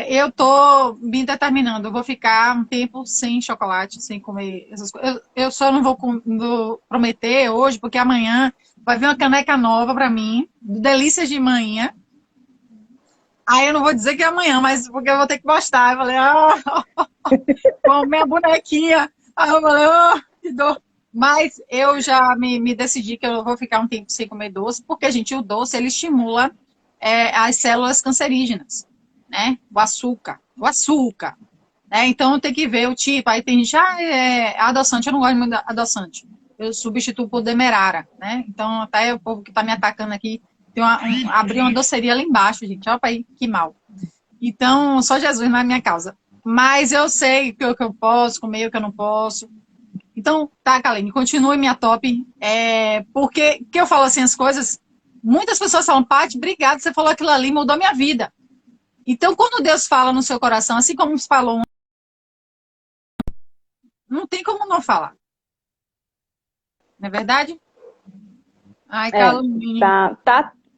Eu tô me determinando, eu vou ficar um tempo sem chocolate, sem comer essas coisas. Eu só não vou prometer hoje, porque amanhã vai vir uma caneca nova para mim, delícias de manhã. Aí eu não vou dizer que é amanhã, mas porque eu vou ter que postar. Eu falei, com minha bonequinha. Aí eu falei, que dor. Mas eu já me decidi que eu vou ficar um tempo sem comer doce, porque, gente, o doce, ele estimula as células cancerígenas, né? O açúcar. Né? Então, tem que ver o tipo. Aí tem gente, adoçante, eu não gosto muito de adoçante. Eu substituo por demerara, né? Então, até o povo que tá me atacando aqui, abriu uma doceria lá embaixo, gente. Olha aí, que mal. Então, só Jesus na minha causa. Mas eu sei o que eu posso comer, o que eu não posso. Então, tá, Kalene, continue minha top. Porque que eu falo assim as coisas, muitas pessoas falam, Paty, obrigada, você falou aquilo ali, mudou minha vida. Então, quando Deus fala no seu coração, assim como você falou, não tem como não falar. Não é verdade? Ai, Kalene.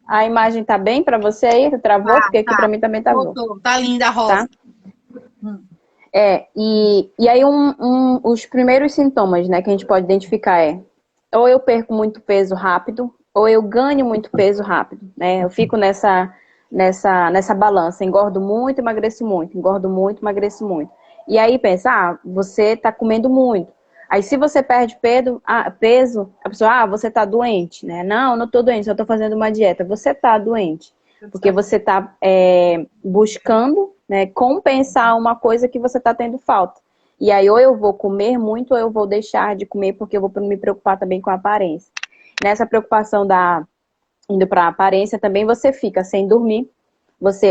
A imagem tá bem pra você aí? Travou? Porque aqui pra mim também travou. Voltou. Tá linda a rosa. Tá? E aí os primeiros sintomas, né, que a gente pode identificar ou eu perco muito peso rápido, ou eu ganho muito peso rápido, né? Eu fico nessa balança, engordo muito, emagreço muito, engordo muito, emagreço muito. E aí pensa, você tá comendo muito. Aí se você perde peso, a pessoa, você tá doente, né? Não tô doente, só tô fazendo uma dieta. Você tá doente, porque você tá buscando, né, compensar uma coisa que você tá tendo falta. E aí ou eu vou comer muito, ou eu vou deixar de comer, porque eu vou me preocupar também com a aparência. Nessa preocupação indo para a aparência, também você fica sem dormir.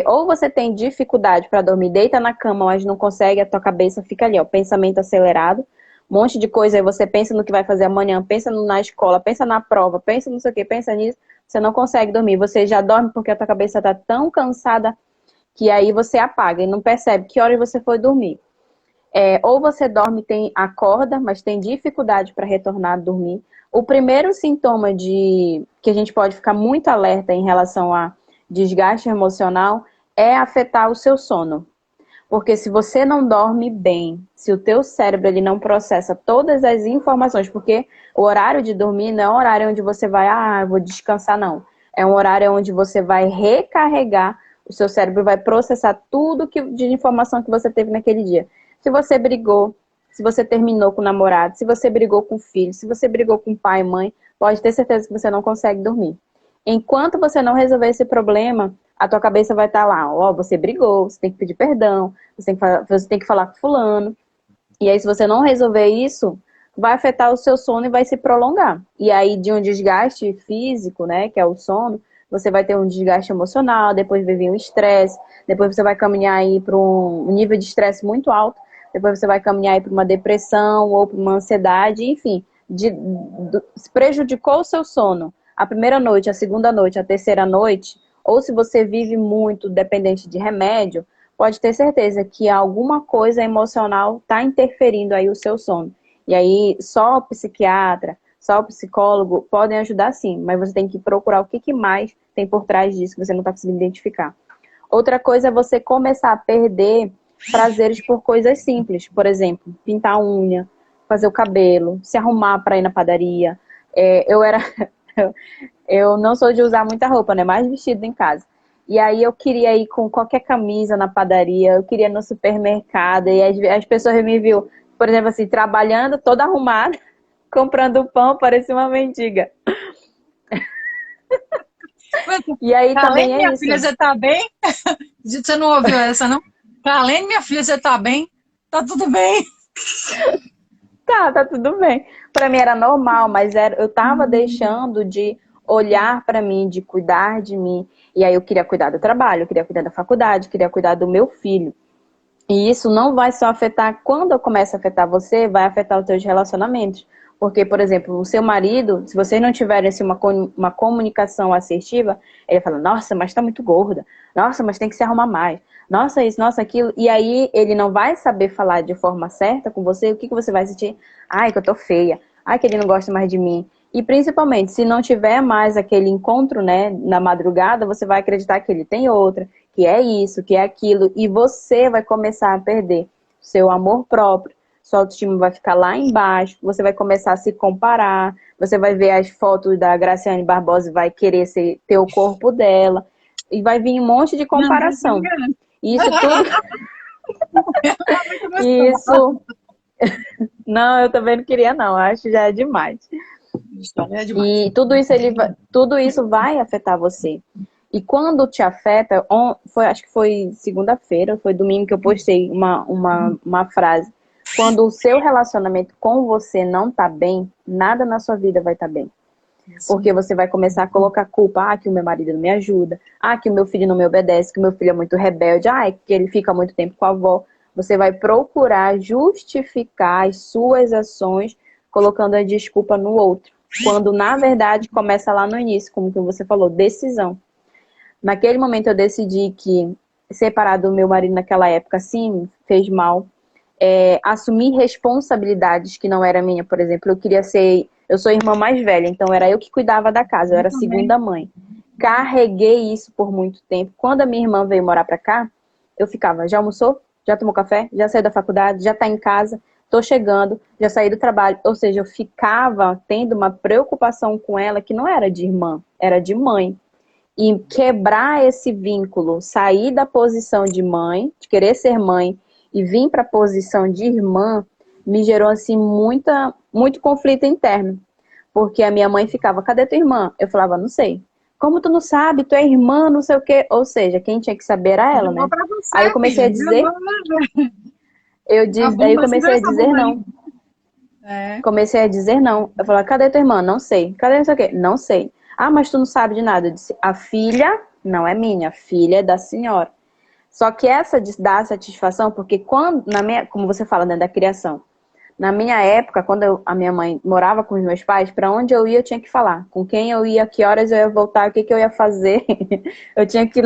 Ou você tem dificuldade para dormir, deita na cama, mas não consegue, a tua cabeça fica ali, pensamento acelerado, um monte de coisa, aí você pensa no que vai fazer amanhã, pensa na escola, pensa na prova, pensa não sei o que, pensa nisso, você não consegue dormir, você já dorme porque a tua cabeça está tão cansada que aí você apaga e não percebe que hora você foi dormir. Ou você dorme, acorda, mas tem dificuldade para retornar a dormir. O primeiro sintoma que a gente pode ficar muito alerta em relação a desgaste emocional é afetar o seu sono. Porque se você não dorme bem, se o teu cérebro ele não processa todas as informações, porque o horário de dormir não é um horário onde você vai, vou descansar, não. É um horário onde você vai recarregar, o seu cérebro vai processar tudo de informação que você teve naquele dia. Se você brigou, se você terminou com o namorado, se você brigou com o filho, se você brigou com o pai e mãe, pode ter certeza que você não consegue dormir. Enquanto você não resolver esse problema, a tua cabeça vai estar lá, você brigou, você tem que pedir perdão, você tem que falar com fulano. E aí, se você não resolver isso, vai afetar o seu sono e vai se prolongar. E aí, de um desgaste físico, né, que é o sono, você vai ter um desgaste emocional, depois vai vir um estresse, depois você vai caminhar aí para um nível de estresse muito alto, depois você vai caminhar aí para uma depressão ou para uma ansiedade, enfim, prejudicou o seu sono. A primeira noite, a segunda noite, a terceira noite, ou se você vive muito dependente de remédio, pode ter certeza que alguma coisa emocional está interferindo aí o seu sono. E aí, só o psiquiatra, só o psicólogo podem ajudar sim, mas você tem que procurar o que mais tem por trás disso que você não está conseguindo identificar. Outra coisa é você começar a perder prazeres por coisas simples. Por exemplo, pintar a unha, fazer o cabelo, se arrumar para ir na padaria. Eu não sou de usar muita roupa, né? Mais vestido em casa. E aí eu queria ir com qualquer camisa na padaria, eu queria ir no supermercado, e as pessoas me viu, por exemplo, assim, trabalhando toda arrumada, comprando pão, parecia uma mendiga. E aí Kalene, também é minha isso. filha, você tá bem? Você não ouviu essa, não? Kalene, minha filha, você tá bem? Tá tudo bem? Tá tudo bem. Pra mim era normal, mas eu tava deixando de olhar pra mim, de cuidar de mim. E aí eu queria cuidar do trabalho, eu queria cuidar da faculdade, eu queria cuidar do meu filho. E isso não vai só afetar, quando eu começo a afetar você, vai afetar os seus relacionamentos. Porque, por exemplo, o seu marido, se vocês não tiverem assim, uma comunicação assertiva, ele fala, nossa, mas tá muito gorda. Nossa, mas tem que se arrumar mais. Nossa, isso, nossa, aquilo. E aí ele não vai saber falar de forma certa com você. O que você vai sentir? Ai, que eu tô feia. Ai, que ele não gosta mais de mim. E principalmente, se não tiver mais aquele encontro, né, na madrugada, você vai acreditar que ele tem outra, que é isso, que é aquilo. E você vai começar a perder seu amor próprio. Sua autoestima vai ficar lá embaixo, você vai começar a se comparar, você vai ver as fotos da Graciane Barbosa e vai querer ter o corpo dela, e vai vir um monte de comparação. E isso tudo... Isso... Não, eu também não queria não, acho que já é demais. E tudo isso vai afetar você. E quando te afeta, acho que foi segunda-feira, foi domingo que eu postei uma frase. Quando o seu relacionamento com você não tá bem, nada na sua vida vai estar bem. Porque você vai começar a colocar culpa, que o meu marido não me ajuda, que o meu filho não me obedece, que o meu filho é muito rebelde, que ele fica muito tempo com a avó. Você vai procurar justificar as suas ações colocando a desculpa no outro. Quando, na verdade, começa lá no início, como que você falou, decisão. Naquele momento eu decidi que separar do meu marido naquela época, sim, fez mal. Assumir responsabilidades que não era minha, por exemplo, eu sou irmã mais velha, então era eu que cuidava da casa, eu era a segunda mãe. Carreguei isso por muito tempo. Quando a minha irmã veio morar pra cá, eu ficava, já almoçou? Já tomou café? Já saiu da faculdade? Já tá em casa? Tô chegando, já saí do trabalho. Ou seja, eu ficava tendo uma preocupação com ela que não era de irmã, era de mãe. E quebrar esse vínculo, sair da posição de mãe, de querer ser mãe, e vir para a posição de irmã, me gerou assim muito conflito interno. Porque a minha mãe ficava, cadê tua irmã? Eu falava, não sei. Como tu não sabe? Tu é irmã, não sei o quê. Ou seja, quem tinha que saber era ela, né? Aí eu comecei a dizer... Daí eu comecei a dizer não. Comecei a dizer não. Eu falava, cadê tua irmã? Não sei. Cadê não sei o quê? Não sei. Mas tu não sabe de nada. Eu disse, a filha não é minha, a filha é da senhora. Só que essa de dar satisfação, porque como você fala, né, da criação, na minha época, quando a minha mãe morava com os meus pais, para onde eu ia, eu tinha que falar. Com quem eu ia, que horas eu ia voltar, o que eu ia fazer. Eu tinha que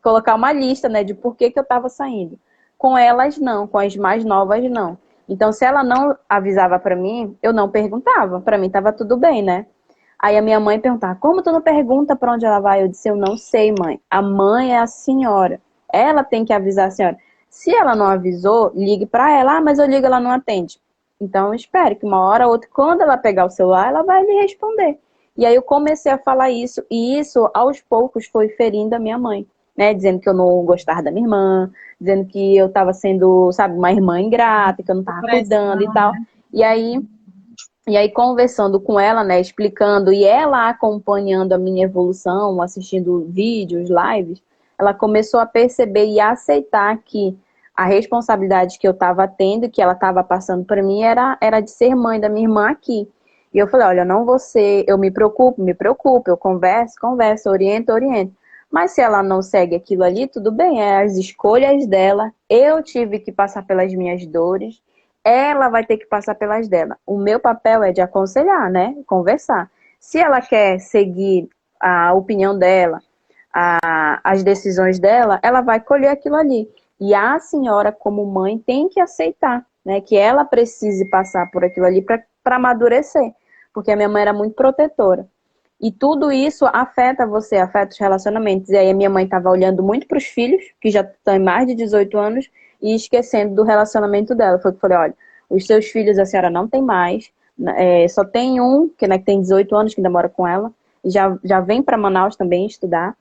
colocar uma lista, né, de por que eu estava saindo. Com elas, não. Com as mais novas, não. Então, se ela não avisava para mim, eu não perguntava. Para mim, estava tudo bem, né? Aí a minha mãe perguntava, como tu não pergunta para onde ela vai? Eu disse, eu não sei, mãe. A mãe é a senhora. Ela tem que avisar a senhora. Se ela não avisou, ligue para ela. Mas eu ligo, ela não atende. Então, espere que uma hora ou outra, quando ela pegar o celular, ela vai lhe responder. E aí eu comecei a falar isso. E isso, aos poucos, foi ferindo a minha mãe. Né? Dizendo que eu não gostava da minha irmã. Dizendo que eu estava sendo, sabe, uma irmã ingrata. Que eu não estava cuidando e tal. E aí, conversando com ela, né, explicando, e ela acompanhando a minha evolução, assistindo vídeos, lives, ela começou a perceber e a aceitar que a responsabilidade que eu estava tendo, que ela estava passando para mim, era de ser mãe da minha irmã aqui. E eu falei, olha, não vou ser, eu me preocupo, eu converso, oriento. Mas se ela não segue aquilo ali, tudo bem, é as escolhas dela, eu tive que passar pelas minhas dores, ela vai ter que passar pelas dela. O meu papel é de aconselhar, né? Conversar. Se ela quer seguir a opinião dela, as decisões dela, ela vai colher aquilo ali. E a senhora, como mãe, tem que aceitar, né? Que ela precise passar por aquilo ali para amadurecer. Porque a minha mãe era muito protetora. E tudo isso afeta você, afeta os relacionamentos. E aí a minha mãe estava olhando muito para os filhos, que já estão em mais de 18 anos, e esquecendo do relacionamento dela. Foi que eu falei, olha, os seus filhos a senhora não tem mais, só tem um, que, né, que tem 18 anos, que ainda mora com ela, já vem para Manaus também estudar.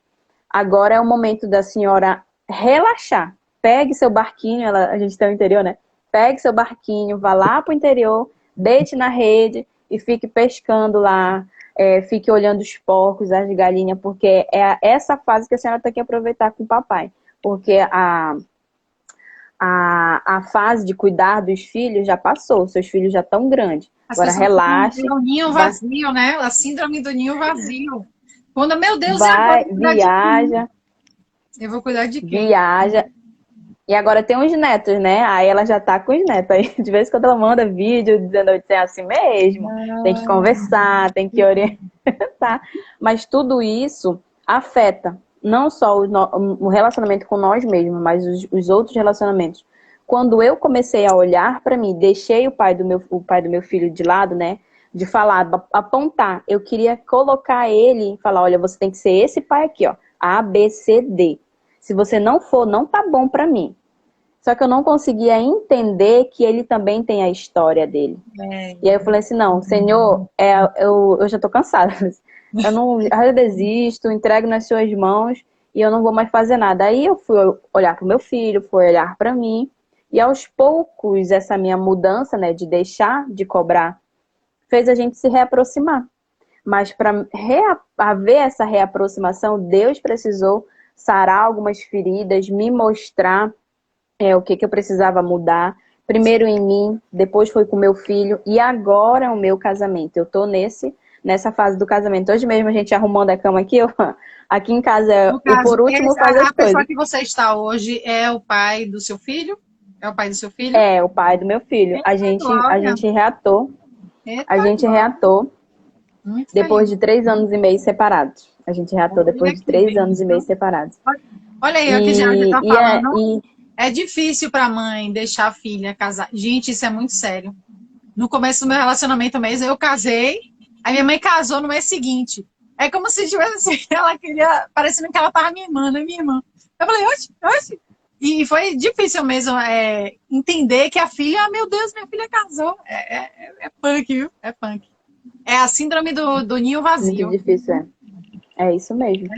Agora é o momento da senhora relaxar. Pegue seu barquinho, a gente tem no interior, né? Pegue seu barquinho, vá lá pro interior, deite na rede e fique pescando lá, fique olhando os porcos, as galinhas, porque é essa fase que a senhora tem que aproveitar com o papai. Porque a fase de cuidar dos filhos já passou, seus filhos já estão grandes. As Agora pessoas relaxe. ficam no ninho vazio, né? A síndrome do ninho vazio. Quando, meu Deus, Vai, eu vou cuidar de viaja, quem? Eu vou cuidar de quem? viaja. E agora tem uns netos, né? Aí ela já tá com os netos. Aí de vez em quando ela manda vídeo dizendo que é assim mesmo. Tem que conversar, tem que orientar. Mas tudo isso afeta não só o relacionamento com nós mesmos, mas os outros relacionamentos. Quando eu comecei a olhar para mim, deixei o pai do meu filho de lado, né? De falar, apontar. Eu queria colocar ele e falar, olha, você tem que ser esse pai aqui, ó. A, B, C, D. Se você não for, não tá bom para mim. Só que eu não conseguia entender que ele também tem a história dele. E aí eu falei assim, não, Senhor, eu já tô cansada. Eu desisto, entrego nas suas mãos e eu não vou mais fazer nada. Aí eu fui olhar pro meu filho, fui olhar para mim. E aos poucos, essa minha mudança, né, de deixar de cobrar, fez a gente se reaproximar. Mas para haver essa reaproximação, Deus precisou sarar algumas feridas, me mostrar o que eu precisava mudar. Primeiro em mim, depois foi com meu filho e agora é o meu casamento. Eu tô nessa fase do casamento. Hoje mesmo a gente arrumando a cama aqui, aqui em casa, No caso, o por último faz as a pessoa coisas. que você está hoje é o pai do seu filho? É o pai do seu filho? É, o pai do meu filho. A Glória. gente reatou. Eita, A gente glória. reatou Muito depois feliz. de 3 anos e meio separados. A gente reatou Olha depois de que 3 anos e bênção. meio separados. Olha aí, o que já está E, falando. É difícil para a mãe deixar a filha casar. Gente, isso é muito sério. No começo do meu relacionamento mesmo, eu casei, aí minha mãe casou no mês seguinte. É como se tivesse assim, ela queria, parecendo que ela estava me irmã, minha irmã. Eu falei, oxe. E foi difícil mesmo entender que a filha, meu Deus, minha filha casou. É punk, viu? É punk. É a síndrome do ninho muito vazio. difícil, é isso mesmo.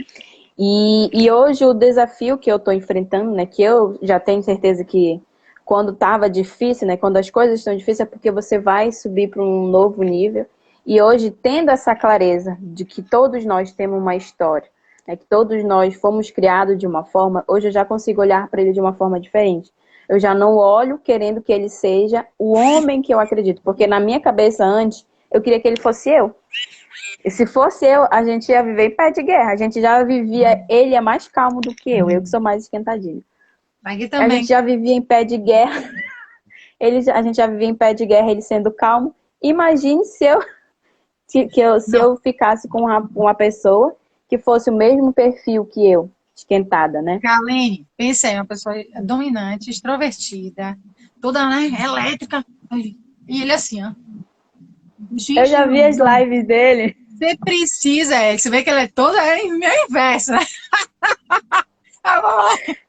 E hoje o desafio que eu estou enfrentando, né, que eu já tenho certeza que quando estava difícil, né, quando as coisas estão difíceis, é porque você vai subir para um novo nível. E hoje, tendo essa clareza de que todos nós temos uma história, né, que todos nós fomos criados de uma forma, hoje eu já consigo olhar para ele de uma forma diferente. Eu já não olho querendo que ele seja o homem que eu acredito, porque na minha cabeça antes, eu queria que ele fosse eu. E se fosse eu, a gente ia viver em pé de guerra. A gente já vivia, ele é mais calmo do que eu que sou mais esquentadinho. Aqui A também. gente já vivia em pé de guerra, a gente já vivia em pé de guerra, ele sendo calmo. Imagine se eu ficasse com uma pessoa que fosse o mesmo perfil que eu, esquentada, né? Galene, pensa aí, uma pessoa dominante, extrovertida, toda, né, elétrica. E ele assim, ó. Gente, Eu já vi as lives dele. você precisa, você vê que ele é todo meio inverso, né?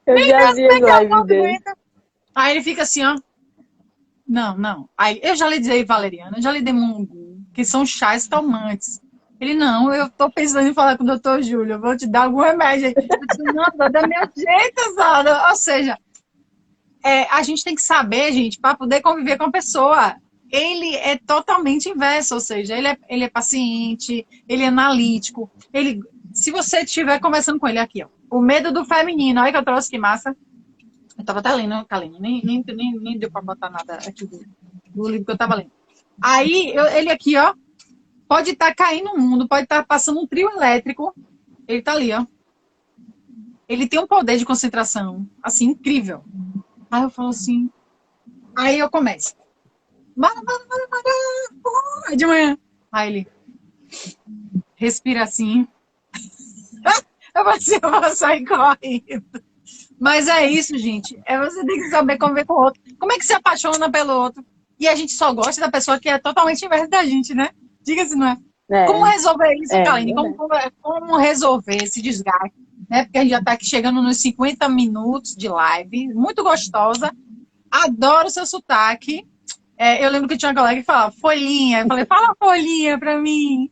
Eu já vi as lives dele. Aí ele fica assim, ó. Não. Aí eu já lhe dei valeriana, eu já lhe dei mungu, que são chás calmantes. Ele, não, eu tô pensando em falar com o doutor Júlio, eu vou te dar algum remédio aí. Eu disse, não, dá meu jeito, Zada. Ou seja, a gente tem que saber, gente, para poder conviver com a pessoa. Ele é totalmente inverso, ou seja, ele é paciente, ele é analítico. Se você estiver conversando com ele aqui, ó, o medo do feminino, olha que eu trouxe, que massa. Eu tava até lendo, Kaline, nem deu para botar nada aqui do livro que eu tava lendo. Aí, ele aqui, ó, pode estar caindo no mundo, pode estar passando um trio elétrico, ele tá ali, ó. Ele tem um poder de concentração, assim, incrível. Aí eu falo assim, aí eu começo. De manhã. Aí ele respira assim. Eu vou sair correndo. Mas é isso, gente. Você tem que saber conviver com o outro. Como é que se apaixona pelo outro? E a gente só gosta da pessoa que é totalmente inversa da gente, né? Diga-se, não é? Como resolver isso, Kaline? Como resolver esse desgaste? Né? Porque a gente já está aqui chegando nos 50 minutos de live. Muito gostosa. Adoro o seu sotaque. Eu lembro que tinha uma colega que falava folhinha. Eu falei, fala folhinha pra mim.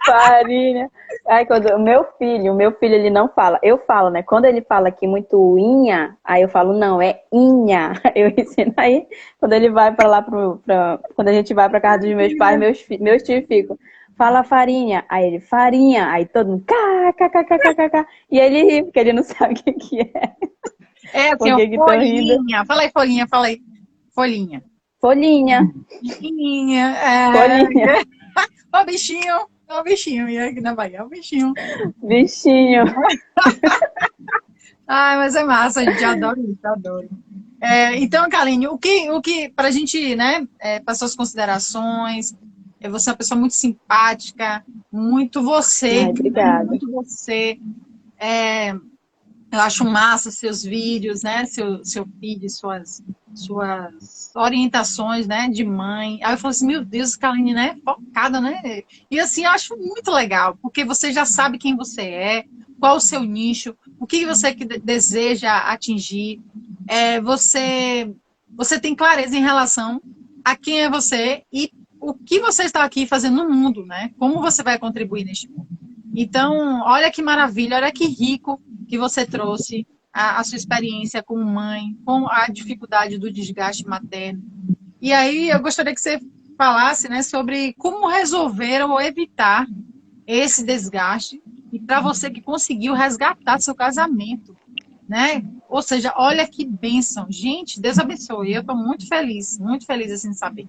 Farinha. Ai, quando o meu filho, ele não fala. Eu falo, né? Quando ele fala aqui muito inha, aí eu falo, não, é inha. Eu ensino aí, quando ele vai pra lá, quando a gente vai pra casa dos meus pais, meus tios ficam, fala farinha. Aí ele, farinha. Aí todo mundo, kkkkkkk. E ele ri, porque ele não sabe o que que é. É assim, Por ó, que que tão rindo? folhinha. Falei folhinha, falei folhinha. Folhinha, Folhinha, folhinha, Ó o bichinho, e aqui na Bahia, ó o bichinho. bichinho. Ai, mas é massa, a gente adora isso, adoro. Então, Kaline, para a gente, né, para suas considerações, você é uma pessoa muito simpática, muito você, Ai, né, obrigada. muito você. É, eu acho massa seus vídeos, né, seu feed, suas orientações, né, de mãe. Aí eu falo assim, meu Deus, Kaline, né, focada, né? E assim, eu acho muito legal, porque você já sabe quem você é, qual o seu nicho, o que você deseja atingir. Você tem clareza em relação a quem é você e o que você está aqui fazendo no mundo, né? Como você vai contribuir neste mundo. Então, olha que maravilha, olha que rico que você trouxe a sua experiência como mãe, com a dificuldade do desgaste materno. E aí eu gostaria que você falasse, né, sobre como resolver ou evitar esse desgaste e para você que conseguiu resgatar seu casamento, né? Ou seja, olha que bênção. Gente, Deus abençoe. Eu estou muito feliz assim de saber,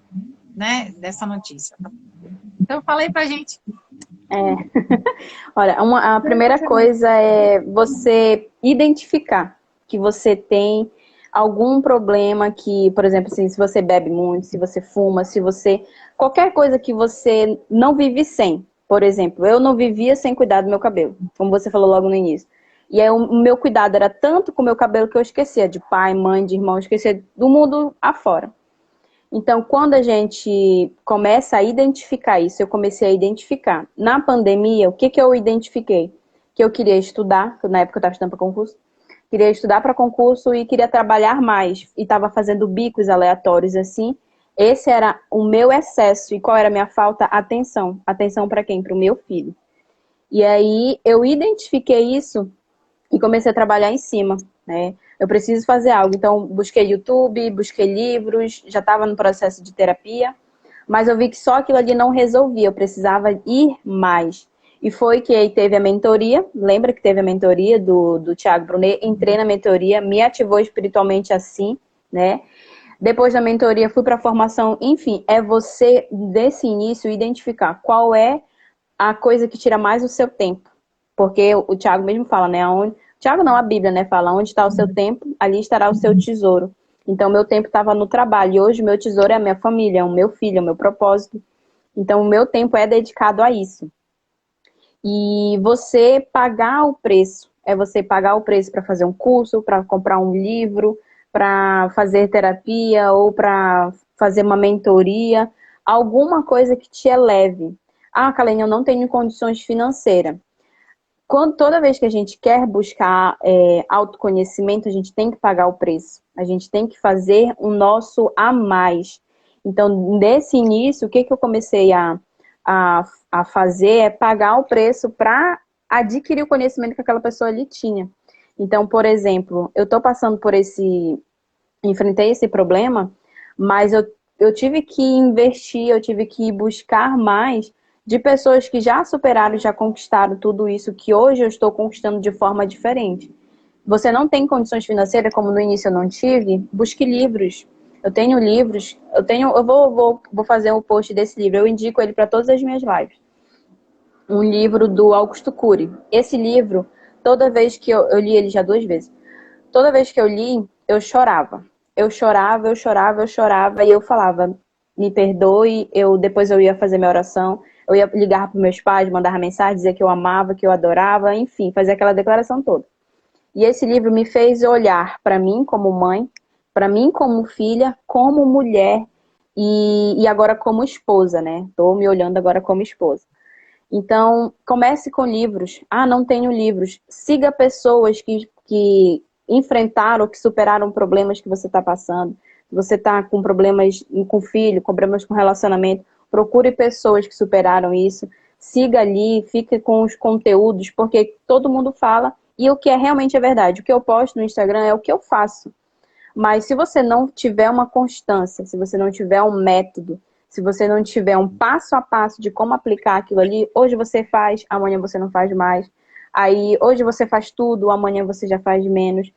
né, dessa notícia. Então, fala aí pra gente. É. Olha, a primeira coisa é você identificar que você tem algum problema que, por exemplo, assim, se você bebe muito, se você fuma, se você... Qualquer coisa que você não vive sem. Por exemplo, eu não vivia sem cuidar do meu cabelo, como você falou logo no início. E aí o meu cuidado era tanto com o meu cabelo que eu esquecia de pai, mãe, de irmão, eu esquecia do mundo afora. Então, quando a gente começa a identificar isso, eu comecei a identificar. Na pandemia, o que que eu identifiquei? Que eu queria estudar, na época eu estava estudando para concurso, queria estudar para concurso e queria trabalhar mais. E estava fazendo bicos aleatórios assim. Esse era o meu excesso. E qual era a minha falta? Atenção. Atenção para quem? Para o meu filho. E aí eu identifiquei isso e comecei a trabalhar em cima, né? Eu preciso fazer algo. Então, busquei YouTube, busquei livros, já estava no processo de terapia, mas eu vi que só aquilo ali não resolvia, eu precisava ir mais. E foi que aí teve a mentoria, lembra que teve a mentoria do Thiago Brunet? Entrei na mentoria, me ativou espiritualmente assim, né? Depois da mentoria, fui para a formação. Enfim, é você, desse início, identificar qual é a coisa que tira mais o seu tempo. Porque o Thiago mesmo fala, né? Thiago não, a Bíblia, né? Fala, onde está o seu tempo, ali estará o seu tesouro. Então, meu tempo estava no trabalho. E hoje, meu tesouro é a minha família, é o meu filho, é o meu propósito. Então, o meu tempo é dedicado a isso. E você pagar o preço. É você pagar o preço para fazer um curso, para comprar um livro, para fazer terapia ou para fazer uma mentoria. Alguma coisa que te eleve. Ah, Kalene, eu não tenho condições financeiras. Toda vez que a gente quer buscar autoconhecimento, a gente tem que pagar o preço. A gente tem que fazer o nosso a mais. Então, nesse início, o que eu comecei a fazer é pagar o preço para adquirir o conhecimento que aquela pessoa ali tinha. Então, por exemplo, eu estou passando por enfrentei esse problema, mas eu tive que investir, eu tive que buscar mais de pessoas que já superaram, já conquistaram tudo isso que hoje eu estou conquistando de forma diferente. Você não tem condições financeiras, como no início eu não tive, busque livros. Eu tenho livros, eu vou fazer um post desse livro, eu indico ele para todas as minhas lives. Um livro do Augusto Cury. Esse livro, toda vez que eu li ele já 2 vezes, toda vez que eu li, eu chorava. Eu chorava, eu chorava, eu chorava, e eu falava, me perdoe, depois eu ia fazer minha oração, eu ia ligar para meus pais, mandar mensagem, dizer que eu amava, que eu adorava, enfim, fazer aquela declaração toda. E esse livro me fez olhar para mim como mãe, para mim como filha, como mulher e agora como esposa, né? Estou me olhando agora como esposa. Então, comece com livros. Ah, não tenho livros. Siga pessoas que enfrentaram ou que superaram problemas que você está passando. Se você está com problemas com filho, com problemas com relacionamento, procure pessoas que superaram isso. Siga ali, fique com os conteúdos, porque todo mundo fala e o que é realmente é verdade. O que eu posto no Instagram é o que eu faço. Mas se você não tiver uma constância, se você não tiver um método, se você não tiver um passo a passo de como aplicar aquilo ali, hoje você faz, amanhã você não faz mais. Aí hoje você faz tudo, amanhã você já faz menos.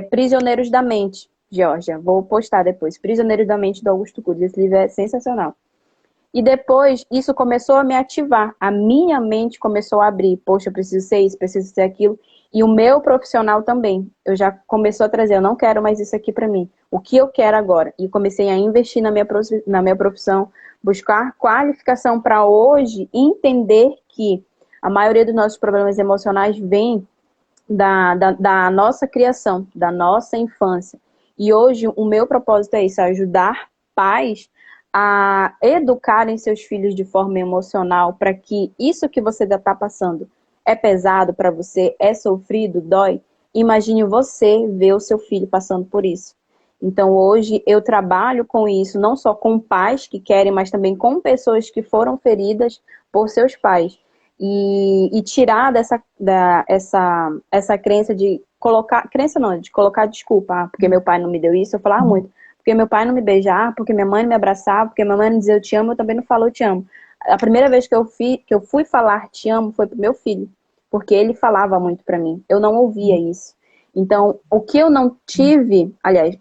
Prisioneiros da Mente, Georgia. Vou postar depois. Prisioneiros da Mente, do Augusto Cury. Esse livro é sensacional. E depois, isso começou a me ativar. A minha mente começou a abrir. Poxa, eu preciso ser isso, preciso ser aquilo. E o meu profissional também. Eu já começou a trazer, eu não quero mais isso aqui pra mim. O que eu quero agora? E comecei a investir na minha profissão, buscar qualificação para hoje entender que a maioria dos nossos problemas emocionais vem da nossa criação, da nossa infância. E hoje o meu propósito é isso, ajudar pais a educarem seus filhos de forma emocional para que isso que você está passando é pesado para você, é sofrido, dói. Imagine você ver o seu filho passando por isso. Então hoje eu trabalho com isso, não só com pais que querem, mas também com pessoas que foram feridas por seus pais. E tirar essa crença de colocar, crença não, de colocar desculpa, porque meu pai não me deu isso, eu falava muito, porque meu pai não me beijava, porque minha mãe não me abraçava, porque minha mãe não dizia eu te amo, eu também não falo eu te amo. A primeira vez que eu fui falar te amo foi pro meu filho, porque ele falava muito pra mim, eu não ouvia isso. Então, o que eu não tive, aliás,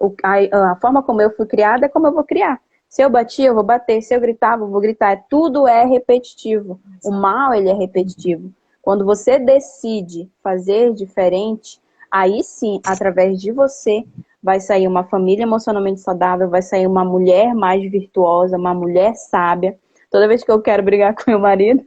a forma como eu fui criada é como eu vou criar. Se eu batia, eu vou bater. Se eu gritava, eu vou gritar. Tudo é repetitivo. O mal, ele é repetitivo. Quando você decide fazer diferente, aí sim, através de você, vai sair uma família emocionalmente saudável, vai sair uma mulher mais virtuosa, uma mulher sábia. Toda vez que eu quero brigar com meu marido,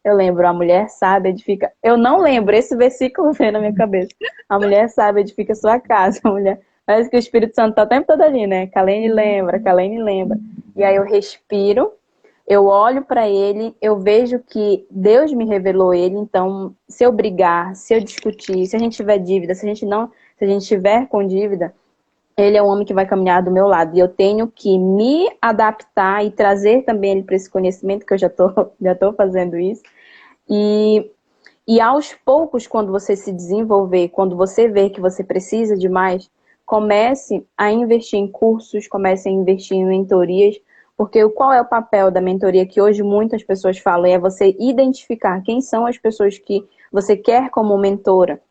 eu lembro, a mulher sábia edifica... Eu não lembro, esse versículo vem na minha cabeça. A mulher sábia edifica sua casa. A mulher... Parece que o Espírito Santo tá o tempo todo ali, né? Kalene lembra, Kalene lembra. E aí eu respiro, eu olho para ele, eu vejo que Deus me revelou ele, então se eu brigar, se eu discutir, se a gente tiver dívida, se a gente tiver com dívida, ele é o homem que vai caminhar do meu lado. E eu tenho que me adaptar e trazer também ele para esse conhecimento, que eu já tô fazendo isso. E aos poucos, quando você se desenvolver, quando você ver que você precisa de mais, comece a investir em cursos, comece a investir em mentorias, porque qual é o papel da mentoria que hoje muitas pessoas falam? É você identificar quem são as pessoas que você quer como mentora.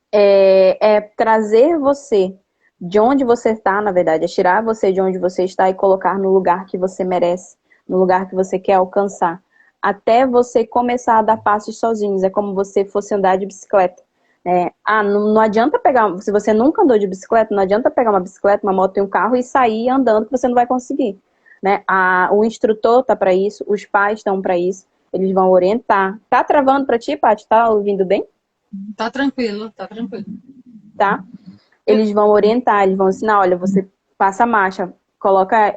É trazer você de onde você está, na verdade, é tirar você de onde você está e colocar no lugar que você merece, no lugar que você quer alcançar. Até você começar a dar passos sozinhos. É como se você fosse andar de bicicleta. Não adianta pegar, se você nunca andou de bicicleta, não adianta pegar uma bicicleta, uma moto e um carro e sair andando, que você não vai conseguir. Né? O instrutor tá para isso, os pais estão para isso, eles vão orientar. Tá travando para ti, Paty? Tá ouvindo bem? Tá tranquilo, tá tranquilo. Tá? Eles vão orientar, eles vão ensinar, olha, você passa a marcha, coloca,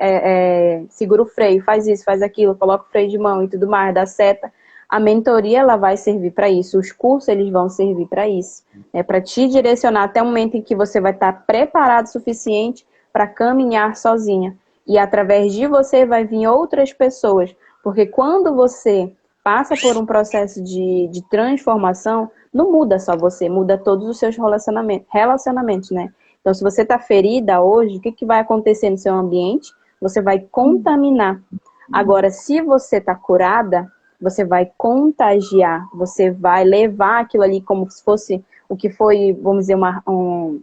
segura o freio, faz isso, faz aquilo, coloca o freio de mão e tudo mais, dá seta. A mentoria, ela vai servir para isso, os cursos, eles vão servir para isso. Para te direcionar até o momento em que você vai estar preparado o suficiente para caminhar sozinha. E através de você vai vir outras pessoas, porque quando você passa por um processo de transformação, não muda só você, muda todos os seus relacionamentos, né? Então, se você está ferida hoje, o que vai acontecer no seu ambiente? Você vai contaminar. Agora, se você está curada, você vai contagiar, você vai levar aquilo ali como se fosse o que foi, vamos dizer, um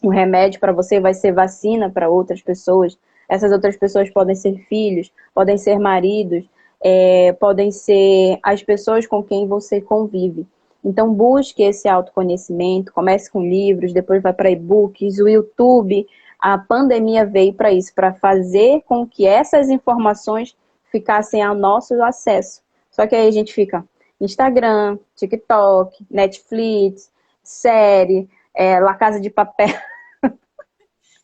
remédio para você, vai ser vacina para outras pessoas. Essas outras pessoas podem ser filhos, podem ser maridos, podem ser as pessoas com quem você convive. Então busque esse autoconhecimento, comece com livros, depois vai para e-books, o YouTube. A pandemia veio para isso, para fazer com que essas informações ficassem ao nosso acesso. Só que aí a gente fica Instagram, TikTok, Netflix, série, La Casa de Papel.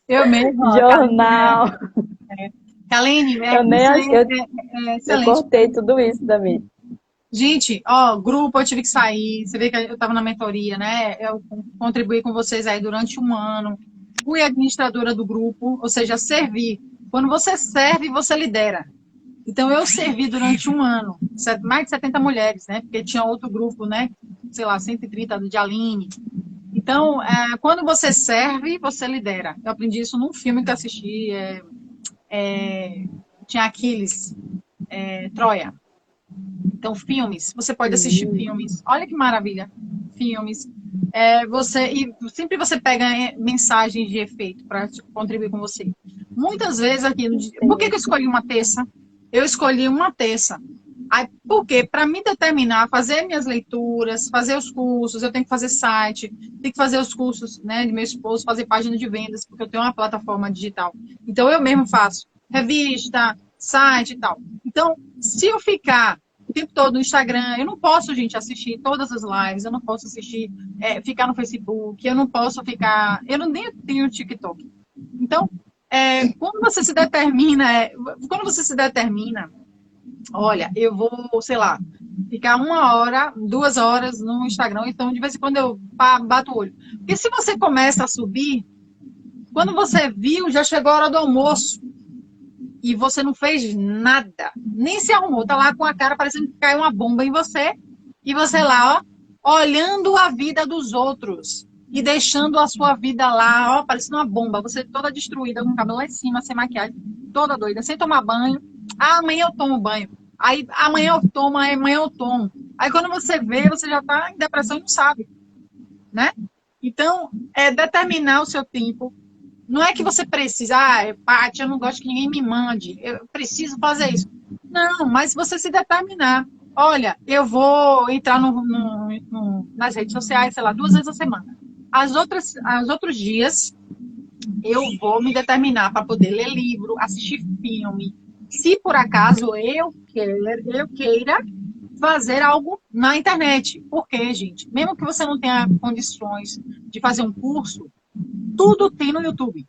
Eu mesmo. Jornal. Kalene, Eu nem acho que eu excelente. cortei tudo isso da mídia. Gente, ó, grupo, eu tive que sair. Você vê que eu estava na mentoria, né? Eu contribuí com vocês aí durante um ano. Fui administradora do grupo, ou seja, servi. Quando você serve, você lidera. Então, eu servi durante um ano, mais de 70 mulheres, né? Porque tinha outro grupo, né? Sei lá, 130 de Aline. Então, quando você serve, você lidera. Eu aprendi isso num filme que eu assisti. Tinha Aquiles, Troia. Então, filmes, você pode assistir filmes. Olha que maravilha. Filmes. E sempre você pega mensagens de efeito para contribuir com você. Muitas vezes aqui. Por que eu escolhi uma terça? Eu escolhi uma terça. Aí, por quê? Para me determinar, fazer minhas leituras, fazer os cursos, eu tenho que fazer site, tenho que fazer os cursos, né, de meu esposo, fazer página de vendas, porque eu tenho uma plataforma digital. Então, eu mesmo faço revista, site e tal. Então, se eu ficar o tempo todo no Instagram, eu não posso, gente, assistir todas as lives, eu não posso assistir, ficar no Facebook, eu não posso ficar... Eu não nem tenho TikTok. Então, quando você se determina, olha, eu vou, sei lá, ficar 1 hora, 2 horas no Instagram, então de vez em quando eu bato o olho. Porque se você começa a subir, quando você viu, já chegou a hora do almoço e você não fez nada, nem se arrumou, tá lá com a cara parecendo que caiu uma bomba em você e você lá, ó, olhando a vida dos outros e deixando a sua vida lá, ó, parecendo uma bomba, você toda destruída, com o cabelo lá em cima, sem maquiagem, toda doida, sem tomar banho. Ah, amanhã eu tomo banho. Aí amanhã eu tomo, amanhã eu tomo. Aí quando você vê, você já tá em depressão e não sabe, né? Então, determinar o seu tempo. Não é que você precisa, Paty, eu não gosto que ninguém me mande, eu preciso fazer isso. Não, mas você se determinar. Olha, eu vou entrar nas redes sociais, sei lá, 2 vezes a semana. Os outros dias, eu vou me determinar para poder ler livro, assistir filme. Se por acaso eu queira fazer algo na internet. Por quê, gente? Mesmo que você não tenha condições de fazer um curso, tudo tem no YouTube.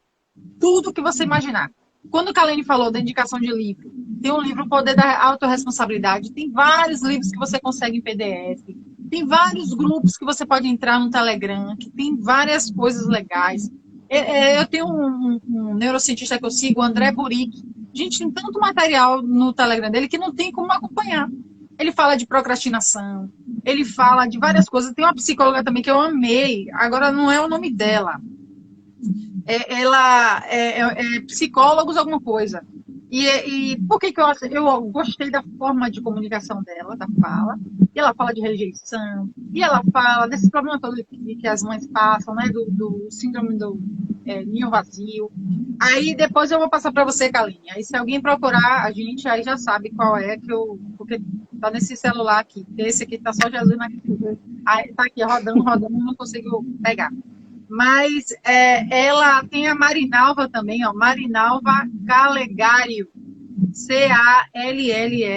Tudo que você imaginar. Quando o Kalene falou da indicação de livro, tem um livro O Poder da Autorresponsabilidade, tem vários livros que você consegue em PDF, tem vários grupos que você pode entrar no Telegram, que tem várias coisas legais. Eu tenho um neurocientista que eu sigo, o André Burick. Gente, tem tanto material no Telegram dele que não tem como acompanhar. Ele fala de procrastinação, ele fala de várias coisas. Tem uma psicóloga também que eu amei, agora não é o nome dela. Ela é psicólogos alguma coisa. E por que eu gostei da forma de comunicação dela, da fala? E ela fala de rejeição, e ela fala desse problema todo que as mães passam, né? Do síndrome do ninho vazio. Aí depois eu vou passar para você, Kalene. Aí se alguém procurar a gente, aí já sabe qual é porque tá nesse celular aqui. Esse aqui tá só Jesus na aí tá aqui rodando, não consigo pegar. Mas ela tem a Marinalva também, ó, Marinalva Galegario, Callegario.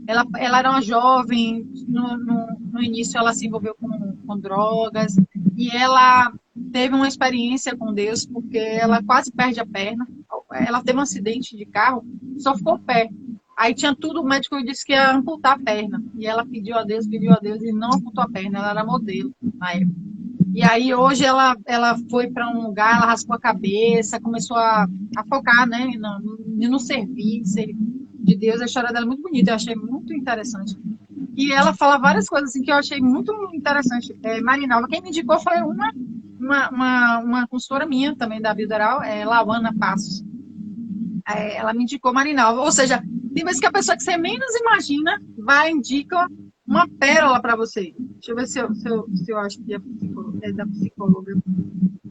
Ela era uma jovem, no início ela se envolveu com drogas, e ela teve uma experiência com Deus, porque ela quase perde a perna, ela teve um acidente de carro, só ficou o pé. Aí tinha tudo, o médico disse que ia amputar a perna. E ela pediu a Deus e não amputou a perna. Ela era modelo na época. E aí hoje ela foi para um lugar, ela raspou a cabeça, começou a focar, né, no serviço de Deus. A história dela é muito bonita, eu achei muito interessante. E ela fala várias coisas assim, que eu achei muito interessante. Marinalva, quem me indicou foi uma consultora minha também da Bilderal, Lauana Passos. Ela me indicou Marinalva, ou seja, tem vezes que a pessoa que você menos imagina vai indicar uma pérola para você. Deixa eu ver se eu acho que é da psicóloga.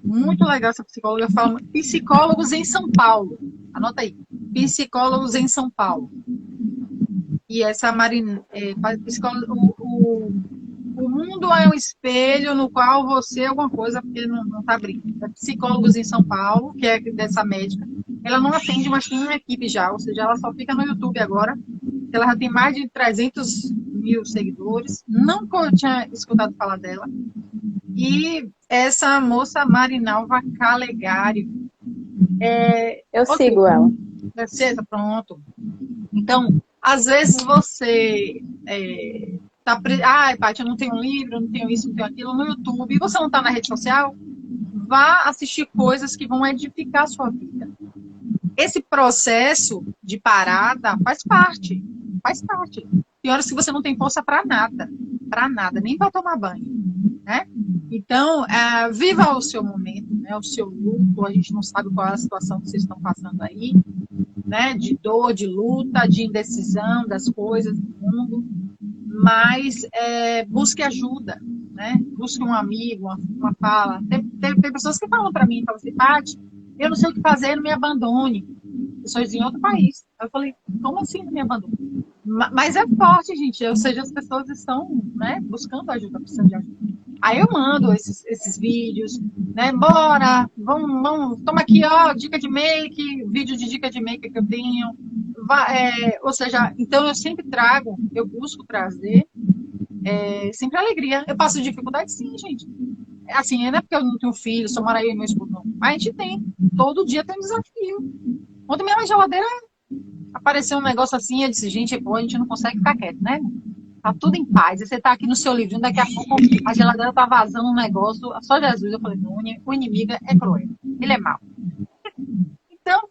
Muito legal essa psicóloga. Fala psicólogos em São Paulo. Anota aí. Psicólogos em São Paulo. E essa psicóloga, o mundo é um espelho no qual você é alguma coisa, porque não está abrindo. É Psicólogos em São Paulo, que é dessa médica. Ela não atende, mas tem uma equipe já, ou seja, ela só fica no YouTube agora. Ela já tem mais de 300 mil seguidores. Nunca tinha escutado falar dela. E essa moça, Marinalva Callegario. Eu sigo ela. Certeza, pronto. Então, Às vezes você ai, Paty, eu não tenho um livro, eu não tenho isso, não tenho aquilo no YouTube, e você não está na rede social, vá assistir coisas que vão edificar a sua vida. Esse processo de parada faz parte, faz parte. Tem horas que você não tem força para nada, nem para tomar banho, né? Então, viva o seu momento, né? O seu luto, a gente não sabe qual é a situação que vocês estão passando aí, né? De dor, de luta, de indecisão das coisas do mundo, mas busque ajuda, né? Busque um amigo, uma fala. Tem pessoas que falam para mim, falam assim, Paty, eu não sei o que fazer, não me abandone. Pessoas em outro país. Eu falei, como assim não me abandone? Mas é forte, gente. Ou seja, as pessoas estão, né, buscando ajuda, precisando de ajuda. Aí eu mando esses vídeos, né? Bora, vamos, toma aqui, ó, dica de make, vídeo de dica de make que eu tenho. Ou seja, então eu sempre trago, eu busco trazer sempre alegria. Eu passo dificuldade, sim, gente. Assim, não é porque eu não tenho filho, só moro aí e meu esposo, não. Mas a gente tem. Todo dia tem um desafio. Ontem minha geladeira apareceu um negócio assim, eu disse, gente, pô, a gente não consegue ficar quieto, né? Tá tudo em paz. E você tá aqui no seu livrinho, daqui a pouco a geladeira tá vazando um negócio, só Jesus. Eu falei, não, o inimigo é cruel. Ele é mau. Então,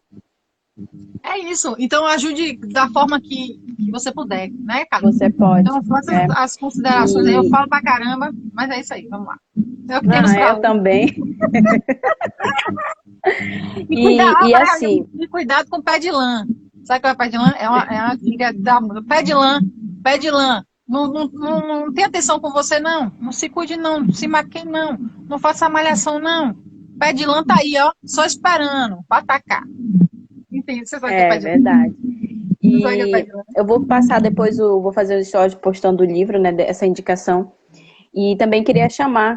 é isso. Então, ajude da forma que você puder, né, cara? Você pode. Então, faça as considerações aí. Eu falo pra caramba, mas é isso aí, vamos lá. Eu também. E assim... E cuidado com o pé de lã. Sabe qual é o pé de lã? É uma dica da pé de lã. Pé de lã. Não tem atenção com você, não. Não se cuide, não. Não se maqueie, não. Não faça malhação, não. Pé de lã tá aí, ó. Só esperando pra atacar. Entende? Você sabe que é pé de lã. Verdade. E eu vou passar depois, vou fazer o story postando o livro, né, dessa indicação. E também queria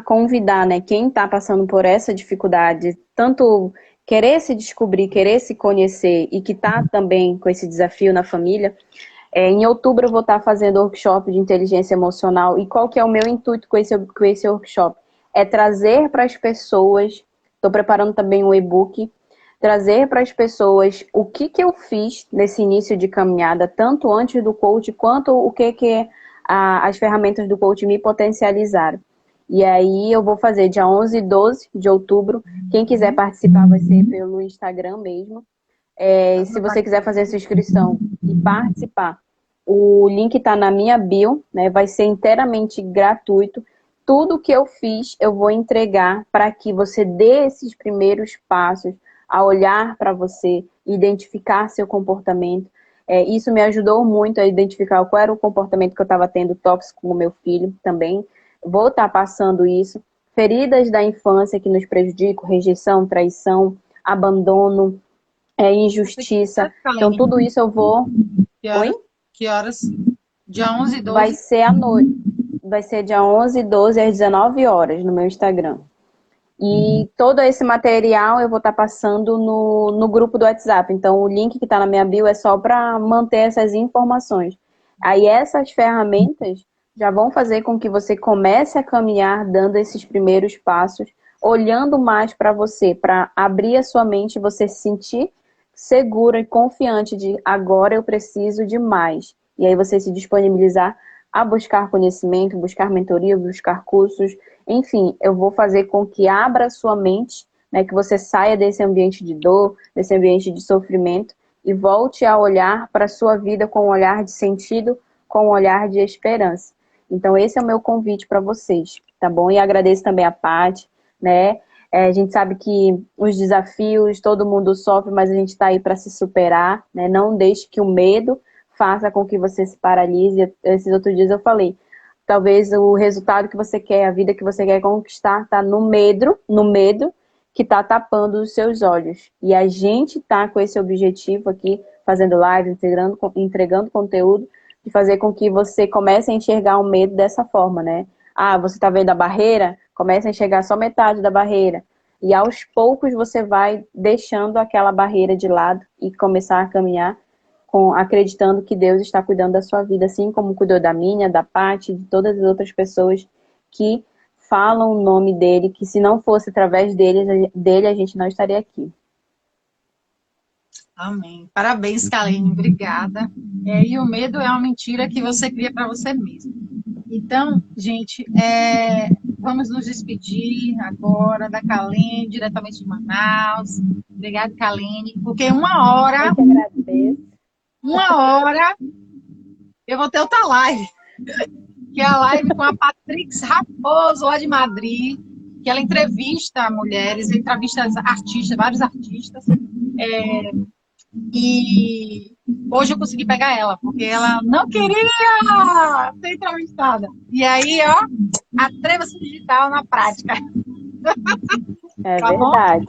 convidar, né, quem está passando por essa dificuldade, tanto querer se descobrir, querer se conhecer e que está também com esse desafio na família. Em outubro eu vou estar fazendo workshop de inteligência emocional. E qual que é o meu intuito com esse workshop? É trazer para as pessoas, estou preparando também um e-book, trazer para as pessoas o que eu fiz nesse início de caminhada, tanto antes do coach, quanto o que as ferramentas do coach me potencializaram. E aí eu vou fazer dia 11 e 12 de outubro. Quem quiser participar vai ser pelo Instagram mesmo. Se você quiser fazer essa inscrição e participar, o link está na minha bio, né? Vai ser inteiramente gratuito. Tudo que eu fiz eu vou entregar para que você dê esses primeiros passos a olhar para você, identificar seu comportamento. Isso me ajudou muito a identificar qual era o comportamento que eu estava tendo tóxico com o meu filho também. Vou estar passando isso. Feridas da infância que nos prejudicam, rejeição, traição, abandono, injustiça. Então, tudo isso eu vou... Oi? Que horas? Dia 11 e 12? Vai ser à noite. Vai ser dia 11 e 12 às 19 horas no meu Instagram. E todo esse material eu vou estar passando no grupo do WhatsApp. Então, o link que está na minha bio é só para manter essas informações. Aí, essas ferramentas já vão fazer com que você comece a caminhar dando esses primeiros passos, olhando mais para você, para abrir a sua mente e você se sentir segura e confiante de agora eu preciso de mais. E aí você se disponibilizar a buscar conhecimento, buscar mentoria, buscar cursos. Enfim, eu vou fazer com que abra a sua mente, né, que você saia desse ambiente de dor, desse ambiente de sofrimento e volte a olhar para a sua vida com um olhar de sentido, com um olhar de esperança. Então, esse é o meu convite para vocês, tá bom? E agradeço também a Paty, né? A gente sabe que os desafios, todo mundo sofre, mas a gente está aí para se superar, né? Não deixe que o medo faça com que você se paralise. Esses outros dias eu falei, talvez o resultado que você quer, a vida que você quer conquistar, está no medo que está tapando os seus olhos. E a gente está com esse objetivo aqui, fazendo live, entregando conteúdo, de fazer com que você comece a enxergar o medo dessa forma, né? Você está vendo a barreira? Comece a enxergar só metade da barreira. E aos poucos você vai deixando aquela barreira de lado e começar a caminhar acreditando que Deus está cuidando da sua vida, assim como cuidou da minha, da Paty, de todas as outras pessoas que falam o nome dele, que se não fosse através dele a gente não estaria aqui. Amém. Parabéns, Kaline. Obrigada. E o medo é uma mentira que você cria para você mesmo. Então, gente, vamos nos despedir agora da Kaline, diretamente de Manaus. Obrigada, Kaline, porque Eu que agradeço. uma hora, eu vou ter outra live, que é a live com a Patrix Raposo, lá de Madrid, que ela entrevista mulheres, entrevista artistas, vários artistas. E hoje eu consegui pegar ela, porque ela não queria ser entrevistada. E aí, ó, atreva-se digital na prática. É Tá bom? verdade.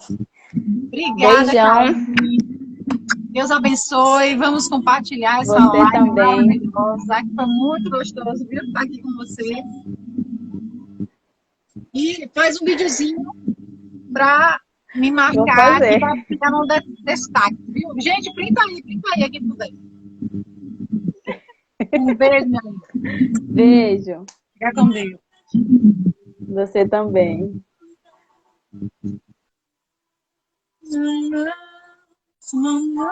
Obrigada, Beijão. Kaline. Deus abençoe. Vamos compartilhar essa Você live também. maravilhosa, que foi muito gostoso, viu? Estar aqui com você. E faz um videozinho para me Vou marcar, fazer. que vai ficar no destaque, viu? Gente, printa aí aqui puder. Um beijo, minha amiga. Beijo. Fica com Deus. Você também. Mamãe.